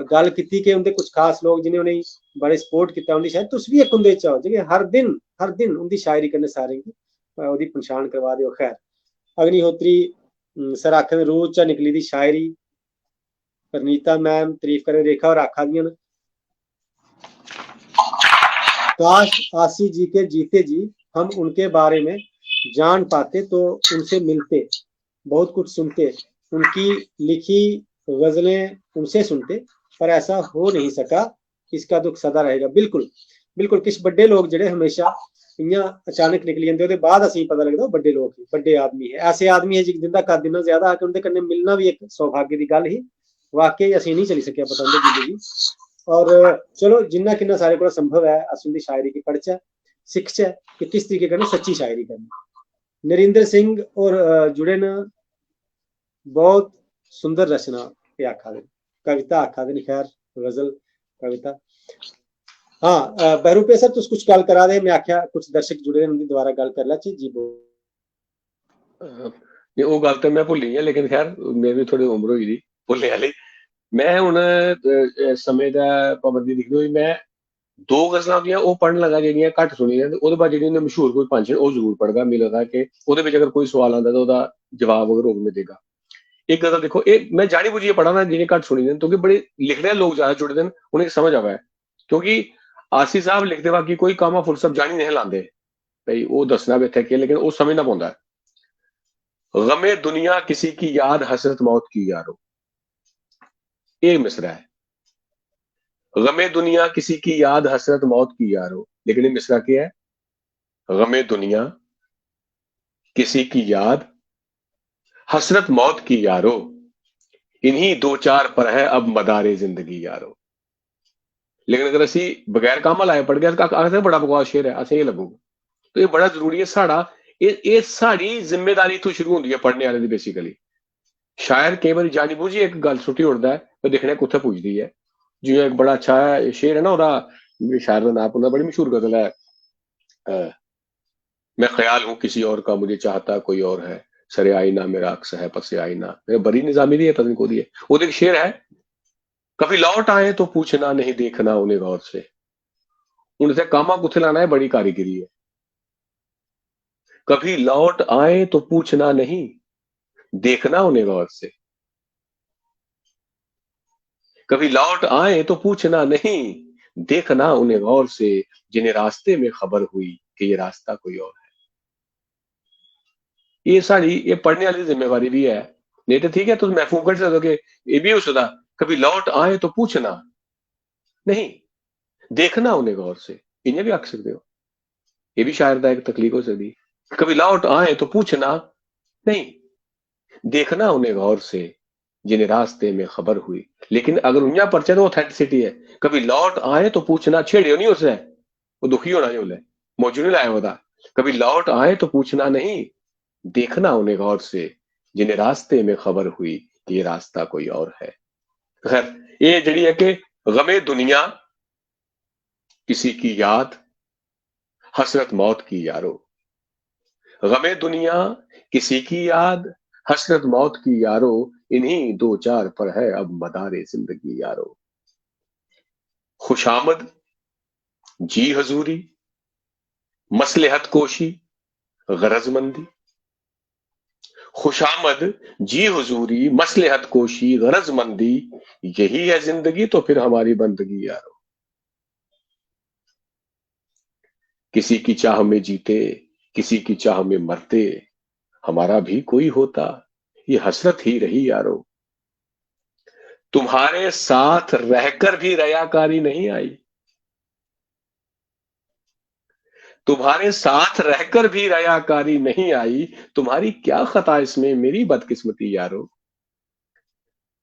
गल कीती कि उनके कुछ खास लोग जिन्हें उन्हें बड़े सपोर्ट किया, उनकी शायद तुस भी एक उनदे च आओ जेह्के हर दिन उनकी शायरी कन्नै सारें की ओहदी पहचान करवा दिओ। खैर अग्निहोत्री सर आखन रोज चा निकली दी शायरी, परनीता मैम तारीफ करें, रेखा और आखा दियां न काश आसी जी के जीते जी हम उनके बारे में जान पाते तो उनसे मिलते, बहुत कुछ सुनते, उनकी लिखी गजलें उनसे सुनते, पर ऐसा हो नहीं सका, इसका दुख सदा रहेगा। बिल्कुल बिल्कुल किश बड़े लोग जेडे हमेशा इयां अचानक निकली जाते, ओहदे बाद असीं पता लगदा बड़े लोग ही बड़े आदमी है, ऐसे आदमी है जिंदा कद इन्ना ज्यादा कि उनके कन्नै मिलना भी एक सौभाग्य की गल ही। वाकई असीं नहीं चली सकिया पता उनकी जिंदगी। और चलो जिन्ना किन्ना सारे को संभव है अस उनकी शायरी की पढ़चै सिखचै कि किस तरीके कन्नै सच्ची शायरी करनी। नरिंदर सिंह और जुड़े न बहुत सुंदर रचना पे आखा दे, कविता आखा दे, खैर गजल कविता। हाँ बहरूपे सर तुस कुछ गल करा दे, मैं आख्या कुछ दर्शक जुड़े उनकी दोबारा गल कर लैचे जी। वो गल तो मैं भुल्ली है, लेकिन खैर मेरी थोड़ी उम्र होई दी भुल्ले वाली। मैं हुण समय दा पाबंदी दिखदे होई मैं दो गजलां होंदियां ਉਹ ਪੜਨ ਲੱਗਾ ਜਿਹੜੀਆਂ ਘੱਟ ਸੁਣੀਆਂ ਤੇ ਉਹਦੇ ਬਾਅਦ ਜਿਹੜੀਆਂ ਨੇ ਮਸ਼ਹੂਰ ਕੋਈ ਪੰਜ ਛੇ ਉਹ ਜ਼ਰੂਰ ਪੜਦਾ। ਮੈਨੂੰ ਲੱਗਦਾ ਕਿ ਉਹਦੇ ਵਿੱਚ ਅਗਰ ਕੋਈ ਸਵਾਲ ਆਉਂਦਾ ਤਾਂ ਉਹਦਾ ਜਵਾਬ ਅਗਰ ਉਹ ਮਿਲੇਗਾ। एक गजल देखो, एक मैं जानी बुझी पढ़ा ना जिन्हें घट सुनी क्योंकि बड़े लिखने लोग ज्यादा जुड़े हैं, उन्हें समझ आवा है। क्योंकि आसी साहब लिखते बाकी कोई कामा फुरसत जानी नहीं लाते भाई वो दसना भी इतने के, लेकिन वो समझना पौंदा है। गमे दुनिया किसी की याद हसरत मौत की यारो, ये मिसरा है। गमे दुनिया किसी की याद हसरत मौत की यारो, लेकिन ये मिसरा क्या है? गमे दुनिया किसी की याद हसरत मौत की यारो, इन्हीं दो चार पर है अब मदारे जिंदगी यारो। लेकिन अगर असी बगैर कामा लाए पढ़ गया तो बड़ा बकवास शेर है, असें ये लगूगा। तो ये बड़ा जरूरी है साड़ा, ये साड़ी जिम्मेदारी तो शुरू होती है पढ़ने वाले की। बेसिकली शायर कई बार जानी बूझी एक गल सुटी उड़ता है तो देखने कुत्थे पुजदी है। जिवें एक बड़ा अच्छा शेर है ना, ओहदा शायर का नाम उन्होंने बड़ी मशहूर गजल है, मैं ख्याल हूं किसी और का मुझे चाहता कोई और है, सरे आईना मेरा अक्स है पसे आईना, मेरे बड़ी निजामी दी है पता नहीं को दी है। वो एक शेर है, कभी लौट आए तो पूछना नहीं देखना उन्हें गौर से, उनसे कामा कुथे लाना है बड़ी कारीगरी है। कभी लौट आए तो पूछना नहीं देखना उन्हें गौर से, कभी लौट आए तो पूछना नहीं देखना उन्हें गौर से, जिन्हें रास्ते में खबर हुई कि ये रास्ता कोई और है। ये साड़ी ये पढ़ने वाली जिम्मेवारी भी है। नहीं तो ठीक है तुम महफूज कर सकते हो कि ये भी हो सकता, कभी लौट आए तो पूछना नहीं देखना उन्हें गौर से, इन्हें भी आख सकते हो। ये भी शायर का एक तकलीफ हो सकती। कभी लौट आए तो पूछना नहीं देखना उन्हें गौर से, जिन्हें रास्ते में खबर हुई। लेकिन अगर उन्हें परचे तो ऑथेंटिसिटी है, कभी लौट आए तो पूछना, छेड़ियो नहीं उसे, वो दुखी होना जो है मौजू नहीं लाया होता। कभी लौट आए तो पूछना नहीं देखना उन्हें गौर से, जिन्हें रास्ते में खबर हुई कि ये रास्ता कोई और है। खैर ये जड़ी है कि गमे दुनिया किसी की याद हसरत मौत की यारो, गमे दुनिया किसी की याद हसरत मौत की यारो, इन्हीं दो चार पर है अब मदारे जिंदगी यारो। खुशामद जी हजूरी मसलहत कोशी गरजमंदी, खुशामद जी हुजूरी मसलहत कोशी गरजमंदी, यही है जिंदगी तो फिर हमारी बंदगी यारो। किसी की चाह में जीते किसी की चाह में मरते, हमारा भी कोई होता ये हसरत ही रही यारो। तुम्हारे साथ रहकर भी रयाकारी नहीं आई, तुम्हारे साथ रहकर भी रयाकारी नहीं आई, तुम्हारी क्या खता इसमें मेरी बदकिस्मती यारो।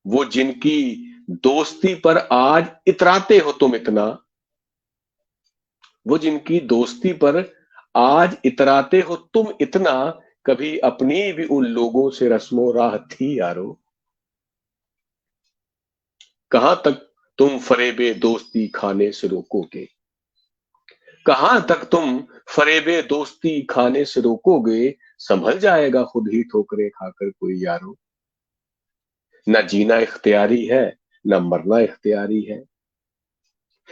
वो जिनकी दोस्ती पर आज इतराते हो तुम इतना, वो जिनकी दोस्ती पर आज इतराते हो तुम इतना, कभी अपनी भी उन लोगों से रस्मो राह थी यारो। कहां तक तुम फरेबे दोस्ती खाने से रोकोगे, कहां तक तुम फरेबे दोस्ती खाने से रोकोगे, संभल जाएगा खुद ही ठोकरे खाकर कोई यारो। न जीना इख्तियारी है न मरना इख्तियारी है,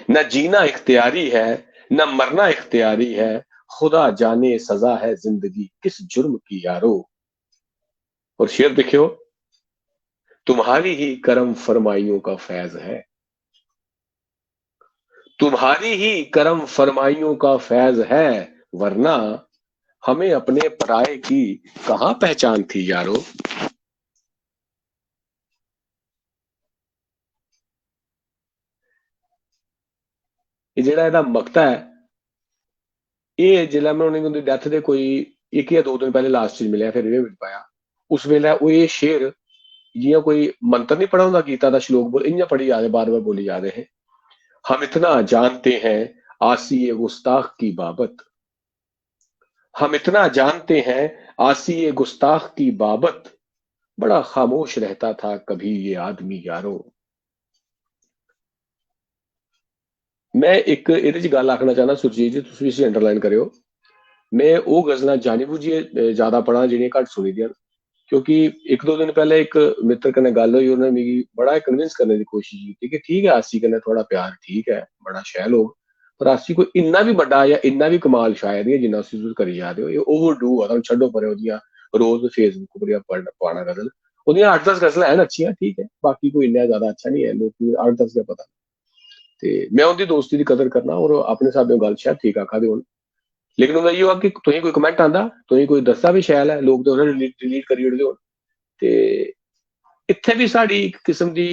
न जीना इख्तियारी है न मरना इख्तियारी है, खुदा जाने सजा है जिंदगी किस जुर्म की यारो। और शेर देखियो, तुम्हारी ही करम फरमाइयों का फैज है, तुम्हारी ही करम फरमाइयों का फैज है, वरना हमें अपने पराये की कहां पहचान थी यारो। ये जेड़ा ਇਹਦਾ मकता है, ये जिला मैं उन्हें उनकी डेथ दे कोई एक या दो दिन पहले लास्ट चीज मिले फिर मिल पाया। उस वेले वो ये शेर जियां कोई मंत्र नहीं पढ़ा होंदा गीता का श्लोक बोल इयां पढ़ी जा रहे बार बार बोली जा रहे हैं। हम इतना जानते हैं आसी गुस्ताख की बाबत, हम इतना जानते हैं आसी गुस्ताख की बाबत, बड़ा खामोश रहता था कभी ये आदमी यारो। मैं एक ਇਹਦੇ ਚ ਗੱਲ ਆਖਣਾ ਚਾਹਨਾ ਸੁਰਜੀਤ ਜੀ, ਤੁਸੀਂ ਇਸੇ ਅੰਡਰਲਾਈਨ ਕਰਿਓ। मैं वो गजलां जानी बूझिए ज्यादा पढ़ा जिन्हें घट सुनी दियां, क्योंकि एक दो दिन पहले एक मित्र कन्नै गल हुई, उन्होंने मिगी बड़ा कन्विंस करने की कोशिश की कि ठीक है आसी कन्नै थोड़ा प्यार ठीक है बड़ा शैल हो, ਪਰ ਆਸੀ ਕੋਈ ਇੰਨਾ ਵੀ ਵੱਡਾ ਜਾਂ ਇੰਨਾ ਵੀ ਕਮਾਲ ਸ਼ਾਇਰ ਨਹੀਂ ਜਿੰਨਾ ਤੁਸੀਂ ਕਰੀ ਜਾ ਰਹੇ ਹੋ। ਇਹ ਓਵਰਡੂ ਆ, ਤੁਹਾਨੂੰ ਛੱਡੋ ਪਰੇ ਉਹਦੀਆਂ ਰੋਜ਼ ਫੇਸਬੁੱਕ ਉੱਪਰ ਪਾਣਾ ਗਜ਼ਲ। ਉਹਦੀਆਂ 8-10 ਗਜ਼ਲਾਂ ਹਨ ਅੱਛੀਆਂ, ਠੀਕ ਹੈ, ਬਾਕੀ ਕੋਈ ਇੰਨਾ ਜ਼ਿਆਦਾ ਅੱਛਾ ਨਹੀਂ ਹੈ, ਲੋਕੀ 8-10 ਦਾ ਪਤਾ। ਤੇ ਮੈਂ ਉਹਦੀ ਦੋਸਤੀ ਦੀ ਕਦਰ ਕਰਨਾ, ਔਰ ਆਪਣੇ ਹਿਸਾਬ ਨਾਲ ਗੱਲ ਸ਼ਾਇਦ ਠੀਕ ਆਖਾ ਦੇ ਹੁਣ, ਲੇਕਿन ਉਹਦਾ ਇਹ ਆ ਕਿ ਤੁਸੀਂ ਕੋਈ ਕਮੈਂਟ ਆਂਦਾ, ਤੁਸੀਂ ਕੋਈ ਦੱਸਦਾ ਵੀ ਸ਼ੈਲ ਹੈ, ਲੋਕ ਤਾਂ ਉਹਨਾਂ ਡਿਲੀਟ ਕਰੀ ਉੜਦੇ ਹੋਣ। ਤੇ ਇੱਥੇ ਵੀ ਸਾਡੀ ਇੱਕ ਕਿਸਮ ਦੀ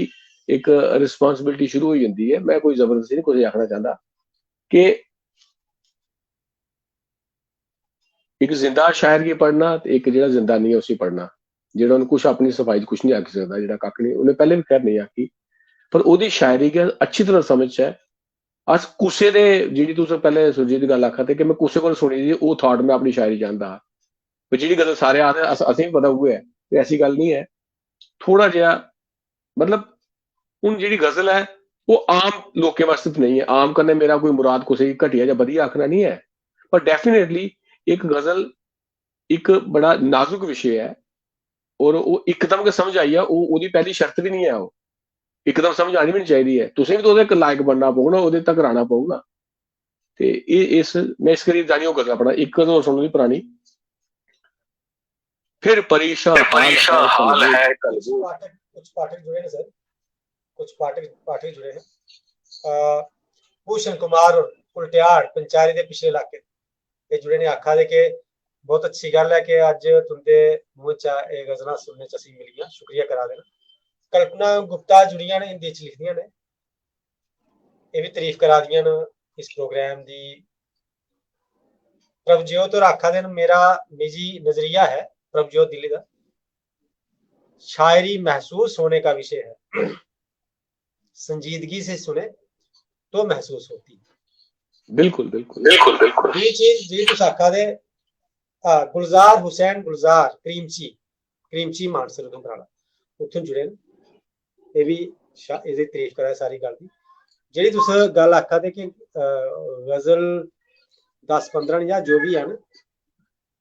ਇੱਕ ਰਿਸਪੌਂਸਿਬਿਲਿਟੀ ਸ਼ੁਰੂ ਹੋ ਜਾਂਦੀ ਹੈ। ਮੈਂ ਕੋਈ ਜ਼ਬਰਦਸਤੀ ਨਹੀਂ ਕੁਝ ਆਖਣਾ ਚਾਹੁੰਦਾ ਕਿ ਇੱਕ ਜ਼ਿੰਦਾ ਸ਼ਾਇਰ ਕੀ ਪੜ੍ਹਨਾ ਤੇ ਇੱਕ ਜਿਹੜਾ ਜ਼ਿੰਦਾ ਨਹੀਂ ਹੈ ਉਸੇ ਪੜ੍ਹਨਾ, ਜਿਹੜਾ ਉਹਨੂੰ ਕੁਛ ਆਪਣੀ ਸਫਾਈ ਚ ਕੁਛ ਨਹੀਂ ਆਖ ਸਕਦਾ, ਜਿਹੜਾ ਕੱਖ ਨਹੀਂ, ਉਹਨੇ ਪਹਿਲੇ ਵੀ ਖੈਰ ਨਹੀਂ ਆਖੀ, ਪਰ ਉਹਦੀ ਸ਼ਾਇਰੀ ਕੀ ਅੱਛੀ ਤਰ੍ਹਾਂ ਸਮਝ ਹੈ। ਅਸ ਕੁਸੇ ਦੇ ਜਿਹੜੀ ਤੁਸੀਂ ਪਹਿਲੇ ਸੁਰਜੀਤ ਦੀ ਗੱਲ ਆਖਾ ਤੇ ਕਿ ਮੈਂ ਕੁਸੇ ਕੋਲ ਸੁਣੀ ਸੀ, ਉਹ ਥਾਟ ਮੈਂ ਆਪਣੀ ਸ਼ਾਇਰੀ ਚਾਹੁੰਦਾ, ਜਿਹੜੀ ਗੱਲ ਸਾਰੇ ਆਖਦੇ ਅਸੀਂ ਵੀ ਪਤਾ ਹੋਇਆ ਹੈ, ਤੇ ਐਸੀ ਗੱਲ ਨਹੀਂ ਹੈ। ਥੋੜਾ ਜਿਹਾ ਮਤਲਬ ਹੁਣ ਜਿਹੜੀ ਗਜ਼ਲ ਹੈ ਉਹ ਆਮ ਲੋਕਾਂ ਵਾਸਤੇ ਨਹੀਂ ਹੈ। ਆਮ ਕਰਨੇ ਮੇਰਾ ਕੋਈ ਮੁਰਾਦ ਕਿਸੇ ਘਟੀਆ ਜਾਂ ਵਧੀਆ ਆਖਣਾ ਨਹੀਂ ਹੈ, ਪਰ ਡੈਫੀਨੇਟਲੀ ਇੱਕ ਗਜ਼ਲ ਇੱਕ ਬੜਾ ਨਾਜ਼ੁਕ ਵਿਸ਼ੇ ਹੈ, ਔਰ ਉਹ ਇੱਕਦਮ ਕਿ ਸਮਝ ਆਈ ਆ, ਉਹ ਉਹਦੀ ਪਹਿਲੀ ਸ਼ਰਤ ਵੀ ਨਹੀਂ ਹੈ, ਉਹ ਇੱਕਦਮ ਸਮਝ ਆਣੀ ਵੀ ਨਹੀਂ ਚਾਹੀਦੀ ਹੈ। ਤੁਸੀਂ ਵੀ ਤਾਂ ਉਹਦੇ ਲਾਇਕ ਬਣਨਾ ਪਊਗਾ, ਉਹਦੇ ਤੱਕ ਰਾਣਾ ਪਊਗਾ। ਤੇ ਇਹ ਇਸ ਮੈਂ ਇਸ ਕਰੀ ਜਾਣੀ ਉਹ ਗਜ਼ਲ ਪੜਾ ਇੱਕ ਗਜ਼ਲ ਸੁਣਨ ਦੀ ਪੁਰਾਣੀ, फिर परेशान हाल है कलबू। कुछ पाठक जुड़े हैं सर, कुछ पाठक जुड़े हैं। भूषण कुमार और उल्टियाड़ पंचारी के पिछले इलाके ये जुड़े ने आखा दे के बहुत अच्छी गल है कि अज तुंदे मुंह च ये गजलां सुनने च असीं मिलियां, शुक्रिया करा देना। कल्पना गुप्ता जुड़ियां ने हिंदी च लिखदियां ने, ये भी तारीफ करा दियां ने इस प्रोग्राम दी। प्रभजोत और आखा देन मेरा निजी नजरिया है, प्रभजोत दिल्ली का, शायरी महसूस होने का विषय है, संजीदगी से सुने तो महसूस होती है। बिल्कुल बिल्कुल बिल्कुल बिल्कुल ये चीज जी तुस आखा दे गुलजार हुसैन गुलजार क्रीमची मानसर उधमपुर उत्थों जुड़े न, ये भी ਇਹਦੀ ਤਾਰੀਫ ਕਰਾ ਸਾਰੀ ਗੱਲ ਦੀ। ਜਿਹੜੀ ਤੁਸੀਂ ਗੱਲ ਆਖਾ ਦੇ ਕਿ गजल 10-15 ਜਾਂ जो भी है ना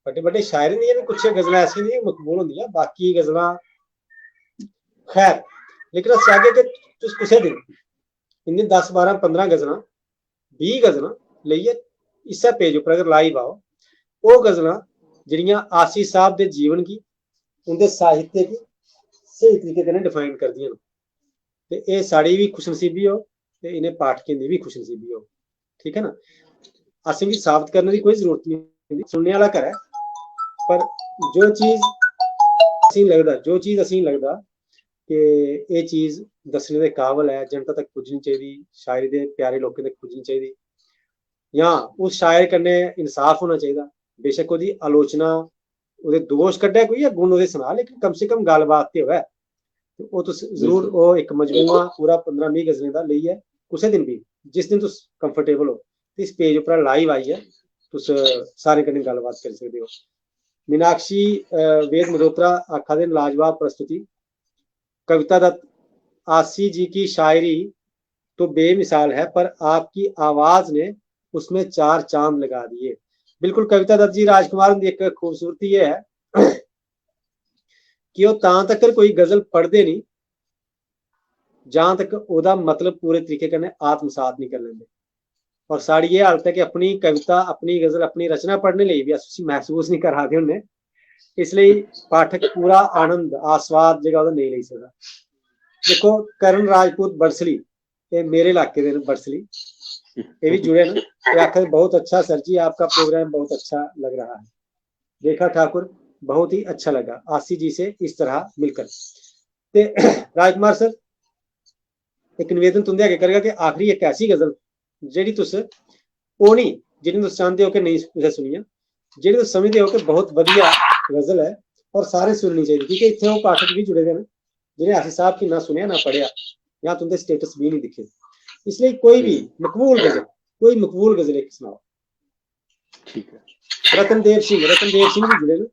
बड़े बड़े शायर नहीं है, कुछ गजल ऐसी नहीं मकबूल होंगी, बाकी गजल खैर। लेकिन अस चाहगे कि तुस कुछ दिन इन्नी 10-12-15 गजल 20 गजल लेइए इस पेज उपर अगर लाइव आओ, वो गजल जिहड़ियां आसी साहब के जीवन की उनके साहित्य की सही तरीके कन्नै डिफाइन कर दियां, ते ये साड़ी भी खुशनसीबी हो ते इन्हें पाठकें की भी खुशनसीबी हो, ठीक है ना। असें भी साबित करने की कोई जरूरत नहीं, सुनने वाला घर है, पर जो चीज असीं लगदा कि ये चीज दसने के काबिल है, जनता तक पुज्जनी चाहिए, शायरी के प्यारे लोगों तक पुज्जनी चाहिए, या उस शायर कन्नै इंसाफ होना चाहिए। बेशक उसकी आलोचना ਉਹਦੇ ਦੋਸ਼ ਕੱਢਿਆ ਕੋਈ ਜਾਂ ਗੁਣ ਉਹਦੇ ਸੁਣਾ, लेकिन कम से कम गलबात ਤੇ ਹੋਵੇ। ਉਹ ਤੁਸੀਂ ਜ਼ਰੂਰ ਉਹ ਇੱਕ ਮਜਮੂਆ ਪੂਰਾ 15-20 ਗਜ਼ਲਾਂ ਦਾ ਲਈ ਹੈ, ਕਿਸੇ ਦਿਨ ਵੀ ਜਿਸ ਦਿਨ ਤੁਸੀਂ ਕੰਫਰਟੇਬਲ ਹੋ ਤੇ ਇਸ ਪੇਜ ਉੱਪਰ ਲਾਈਵ आई है, ਤੁਸੀਂ ਸਾਰੇ ਕਨੇ ਗੱਲਬਾਤ ਕਰ ਸਕਦੇ ਹੋ। मीनाक्षी वेद मल्होत्रा आखा दे लाजवाब प्रस्तुति। कविता दत्त आसी जी की शायरी तो बेमिसाल है, पर आपकी आवाज ने उसमें 4 चांद लगा दिए। बिल्कुल कविता दत्त जी, राजकुमार की एक खूबसूरती ये है कि वो तां तक कोई गजल पढ़ते नहीं जहां तक ओदा मतलब पूरे तरीके कन्नै आत्मसात नहीं कर लेंगे। और साड़ी ये हालत है कि अपनी कविता अपनी गजल अपनी रचना पढ़ने लिए भी अस महसूस नहीं करा दे होंगे, इसलिए पाठक पूरा आनंद आस्वाद जगह नहीं ले सकता। देखो करण राजपूत बड़सली, ये मेरे इलाके के बड़सली, ये भी जुड़े ना, ये आखिर बहुत अच्छा सर जी, आपका प्रोग्राम बहुत अच्छा लग रहा है। रेखा ठाकुर बहुत ही अच्छा लगा आसी जी से इस तरह मिलकर। ते राजकुमार सर एक निवेदन तुंदे अगे करेगा कि आखिरी एक ऐसी गजल ਜਿਹੜੀ ਤੁਸੀਂ ਉਹ ਨਹੀਂ ਜਿਹਨੂੰ ਤੁਸੀਂ ਚਾਹੁੰਦੇ ਹੋ ਕਿ ਨਹੀਂ ਤੁਸੀਂ ਸੁਣੀਆਂ, ਜਿਹੜੀ ਤੁਸੀਂ ਸਮਝਦੇ ਹੋ ਕਿ ਬਹੁਤ ਵਧੀਆ ਗਜ਼ਲ ਹੈ और सारे सुननी चाहिए, क्योंकि इतने वो पाठक भी जुड़े हुए हैं जिन्हें आसिफ साहब की ना सुनिया ना पढ़िया या तुमने स्टेटस भी नहीं दिखे, इसलिए कोई भी मकबूल गजल एक सुनाओ। ठीक है। रतनदेव सिंह भी जुड़े ने,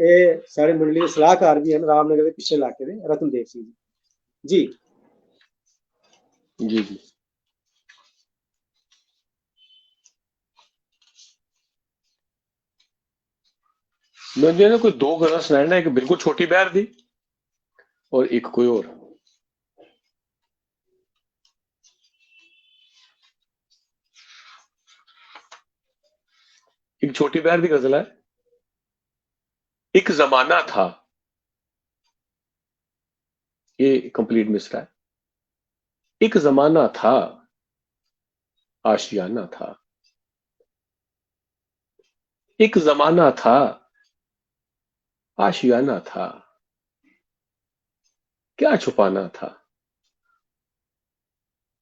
ये सारे मंडली के सलाहकार भी हैं रामनगर के पिछले इलाके के रतनदेव सिंह जी। जी जी मुझे ना कोई 2 गजल सुनाना, एक बिल्कुल छोटी बहर थी और एक कोई और। एक छोटी बहर की गजल है। एक जमाना था, ये कंप्लीट मिसरा है। एक जमाना था, आशियाना था। एक जमाना था, आशियाना था। क्या छुपाना था,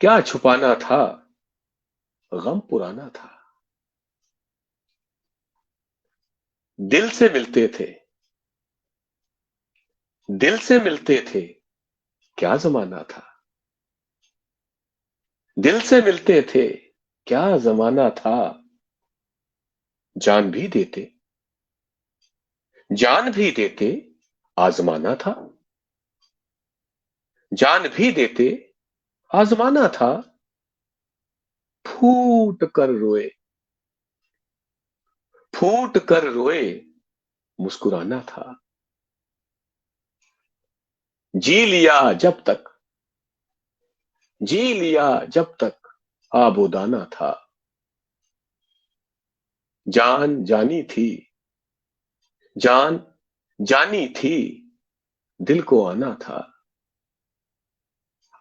क्या छुपाना था, गम पुराना था। दिल से मिलते थे, दिल से मिलते थे, क्या जमाना था। दिल से मिलते थे, क्या जमाना था। जान भी देते, जान भी देते, आजमाना था। जान भी देते, आजमाना था। फूट कर रोए, फूट कर रोए, मुस्कुराना था। जी लिया जब तक, जी लिया जब तक, आबोदाना था। जान जानी थी, जान जानी थी, दिल को आना था।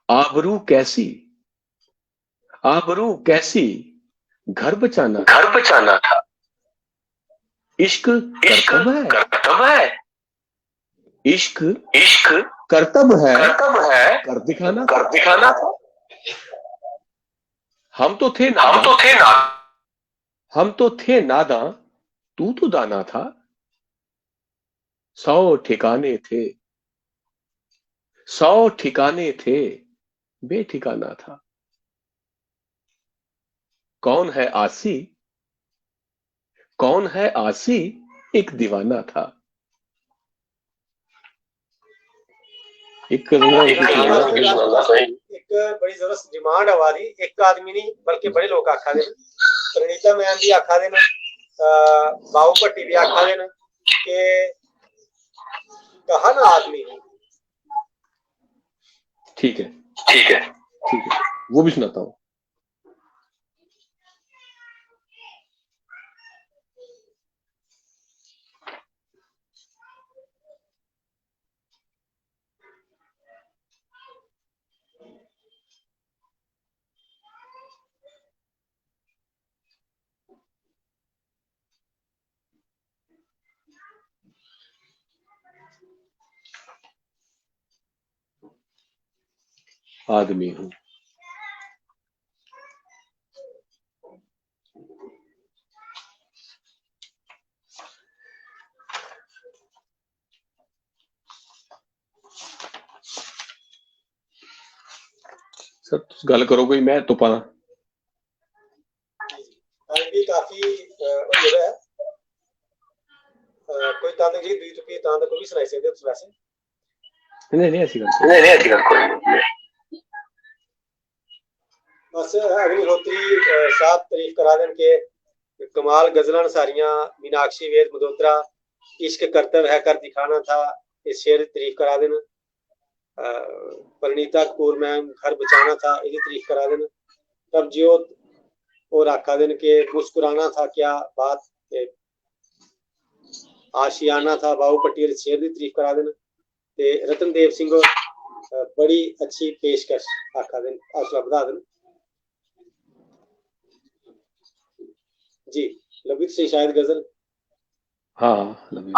आबरू कैसी, आबरू कैसी, घर बचाना, घर बचाना था। इश्क करतब है, करतब है। इश्क इश्क करतब है, करतब है, कर दिखाना, कर दिखाना था। हम तो थे नादां, हम तो थे ना, हम तो थे नादां, तू तो दाना था। 100 ठिकाने थे, 100 ठिकाने थे, बेठिकाना था। कौन है आसी, कौन है आसी, एक दीवाना था। एक एक बड़ी जबरदस्त डिमांड आवा दी, एक आदमी नहीं बल्कि बड़े लोग आखा दे। प्रणीता मैम भी आखा देना, बाबू भट्टी भी आखा देना कि कहा ना आदमी। ठीक है, ठीक है, ठीक है, वो भी सुनाता हूं। आदमी हूं, सर तुम गल करो कोई, मैं तुपा ना। भी काफी होई है। कोई तंद जी दी चुकी तंद कोई भी सुनाई सकते हो वैसे। नहीं नहीं ऐसी गल नहीं, ऐसी गल कोई नहीं। बस अग्निहोत्री साहब तारीफ करा देन के कमाल गजलन सारियां, मीनाक्षी वेद मदोत्रा, इश्क कर्तव्य है कर दिखाना था, इस शेर तारीफ करा देन। परिणीता कपूर मैम घर बचाना था, इसकी तारीफ करा देन। प्रभज्योत और आखा दिन के मुस्कुराना था क्या बात, आशियाना था, बाबू पट्टी शेर की तारीफ करा देन। ते रतनदेव सिंह बड़ी अच्छी पेशकश आखा दिन, हौसला बढ़ा देन जी। लवित से शायद गजल, हाँ लवी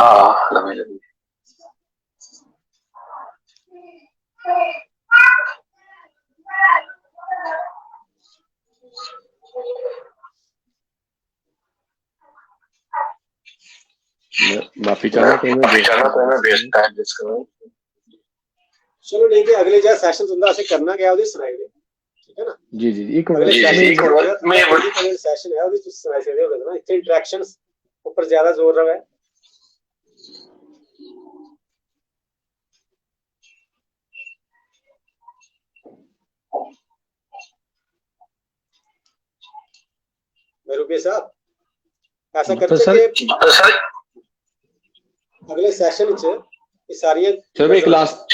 माफी चाहना तो मैं भेजता है जिसको। चलो नहीं कि अगले जो सेशन तुंदा असे करना गया उदी सुनाई दे, ठीक है ना। जी जी एक अगले मिनट में बड़ी सेशन है उदी तुस सुनाई सकदे हो ना, इथे इंटरेक्शंस ऊपर ज्यादा जोर रहा है। रुपये साहब ऐसा करते कि अगले सेशन च ये सारी चलो एक लास्ट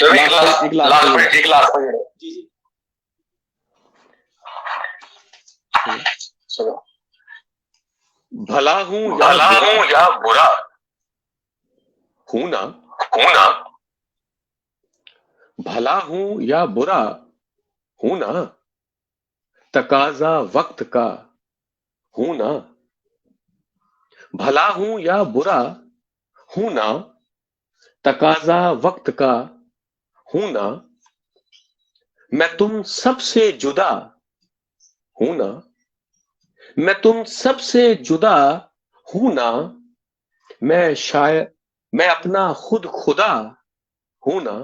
जी जी चलो भला हूं या बुरा हूं ना, भला हूं या बुरा हूं ना, तकाजा वक्त का हूं ना, भला हूं या बुरा हूं ना, तकाजा वक्त का हूं ना, मैं तुम सबसे जुदा हूं ना, मैं तुम सबसे जुदा हूं ना, मैं अपना खुद खुदा हूं ना,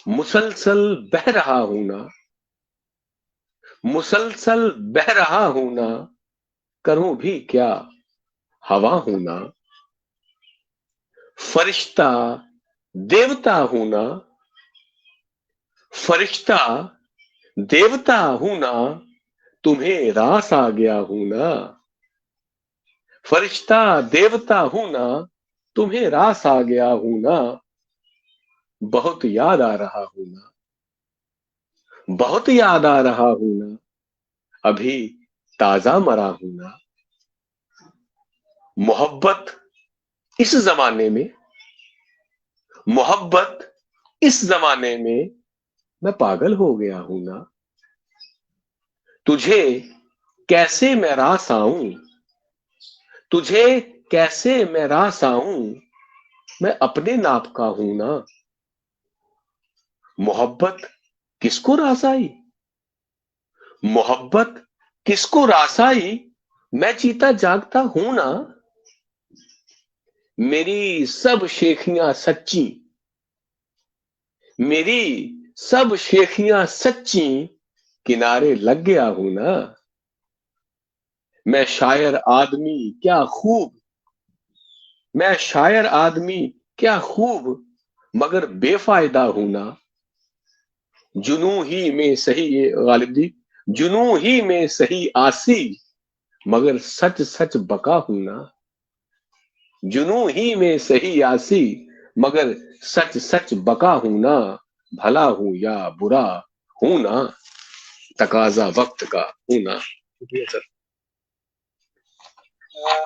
मुसलसल बह रहा हूं ना, मुसलसल बह रहा हूं ना, करूं भी क्या हवा हूं ना, फरिश्ता देवता हूं ना, फरिश्ता देवता हूं ना, तुम्हें रास आ गया हूं ना, फरिश्ता देवता हूं ना, तुम्हें रास आ गया हूं ना, बहुत याद आ रहा हूं ना, बहुत याद आ रहा हूं ना, अभी ताजा मरा हूं ना, मोहब्बत इस जमाने में, मोहब्बत इस जमाने में मैं पागल हो गया हूं ना, तुझे कैसे मैं रास आऊं, तुझे कैसे मैं रास आऊं, मैं अपने नाप का हूं ना, मोहब्बत किसको रास आई, मोहब्बत किसको रास आई, मैं जीता जागता हूं ना, मेरी सब शेखियां सच्ची, मेरी सब शेखियां सच्ची, किनारे लग गया हूं ना, मैं शायर आदमी क्या खूब, मैं शायर आदमी क्या खूब, मगर बेफायदा हूं ना, जुनू ही में सही, ये गालिब जी, जुनू ही में सही आसी, मगर सच सच बका हूं ना, जुनू ही में सही आसी, मगर सच सच बका हूं ना, भला हूं या बुरा हूं ना, तकाजा वक्त का हूं ना। शुक्रिया सर।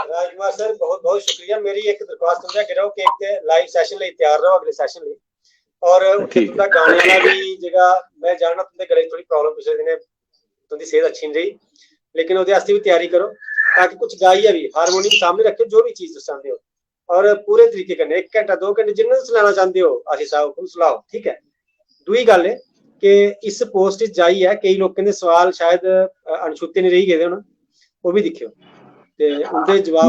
राजकुमार सर बहुत बहुत शुक्रिया। मेरी एक दरख्वास्त तुंदे करो कि एक लाइव सैशन ਲਈ ਤਿਆਰ ਰਹੋ ਅਗਲੇ ਸੈਸ਼ਨ ਲਈ ਔਰ ਉੱਥੇ ਤੁੰਦਾ ਗਾਣੇ ਵਾਲਾ ਵੀ ਜਗਾ ਮੈਂ ਜਾਣਦਾ ਤੁੰਦੇ ਗਲੇ ਥੋੜੀ ਪ੍ਰੋਬਲਮ ਪਿਛਲੇ ਦਿਨੇ तुंदी सेहत अच्छी नहीं रही लेकिन ਉਹਦੇ ਵਾਸਤੇ ਵੀ ਤਿਆਰੀ करो ताकि कुछ गाइए भी हारमोनियम सामने रखे जो भी चीज चाहते हो और पूरे तरीके करने 1 घंटा 2 घंटे जिन्ना सुनाना चाहते हो आशीष साहब को सुनाओ ठीक है। दूई गल है कि इस पोस्ट जाई है कई लोगों के सवाल शायद अनछुते नहीं रही गए होना वो भी दिखियो ते उनके जवाब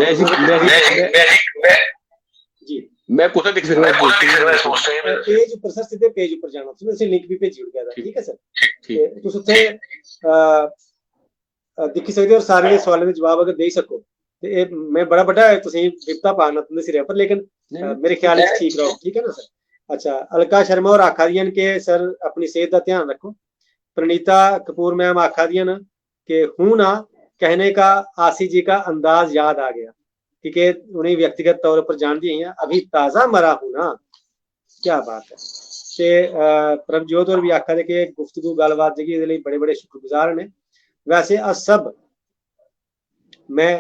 जी मैं कुछ दिख सकता पेज ऊपर सर सीधे पेज ऊपर जाना तुमने से लिंक भी भेजी उड़ गया ठीक है सर ते तुस उत्थे दिखी सकते हो और सारे सवालों के जवाब अगर दे सको ते मैं बड़ा बड़ा तुसी विपता पाना तुंदे सिरे पर लेकिन मेरे ख्याल में ठीक रहो ठीक है ना सर। अच्छा अलका शर्मा और आखा दियां कि सर अपनी सेहत का ध्यान रखो। प्रणीता कपूर मैम आखा दियां ना कि हूं ना कहने का आसी जी का अंदाज याद आ गया क्योंकि उन्हें व्यक्तिगत तौर पर जान दी हैं अभी ताजा मरा हूं ना क्या बात है। ते प्रभजोत और भी आखा दे कि गुफ्तगू गलबात जी बड़े बड़े शुक्रगुजार ने। वैसे अस सब मैं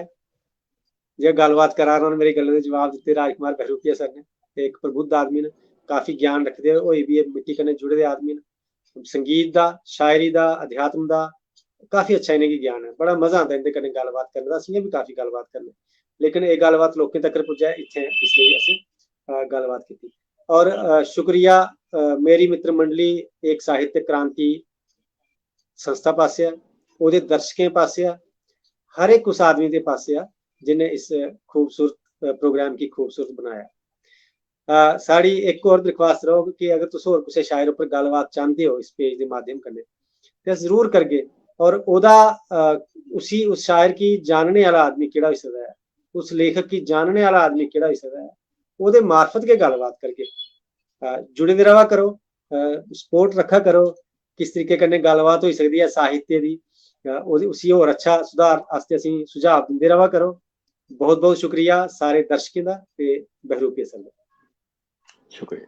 जो गलबात करा रहा मेरी गलों के जवाब दिते राजकुमार बहरूपिया सर ने एक प्रबुद्ध आदमी ने काफी ज्ञान रखते हुए भी मिट्टी कन्ने जुड़े आदमी ने संगीत का शायरी का अध्यात्म का काफी अच्छा इन्हें ज्ञान है बड़ा मजा आता इनके कन्ने गलबात करने का असीं भी काफी गलबात करने लेकिन ये गलबात लोगों तक पुजा इतने इसलिए असीं गलबात की। और शुक्रिया मेरी मित्र मंडली एक साहित्य क्रांति संस्था पासे ਉਹਦੇ दर्शकों पासे हर एक उस आदमी के पासे जिन्हें इस खूबसूरत प्रोग्राम की खूबसूरत बनाया। साड़ी एक और दरख्वास्त रहो कि अगर तुम होर किसी शायर उपर गलबात चाहते हो इस पेज के माध्यम कन्ने तो जरूर करगे और ओदा उसी उस शायर की जानने वाला आदमी केड़ा हो सकता है उस लेखक की जानने वाला आदमी केड़ा हो सकता है ਉਹਦੇ मार्फत के गलबात करके जुड़े रहा करो सपोर्ट रखा करो किस तरीके कन्ने गलबात हो सकती है साहित्य की उसी और अच्छा सुधार वास्ते असीं सुझाव दिंदे रहा करो। बहुत बहुत शुक्रिया सारे दर्शकों का ते बहरूपिया सर। शुक्रिया।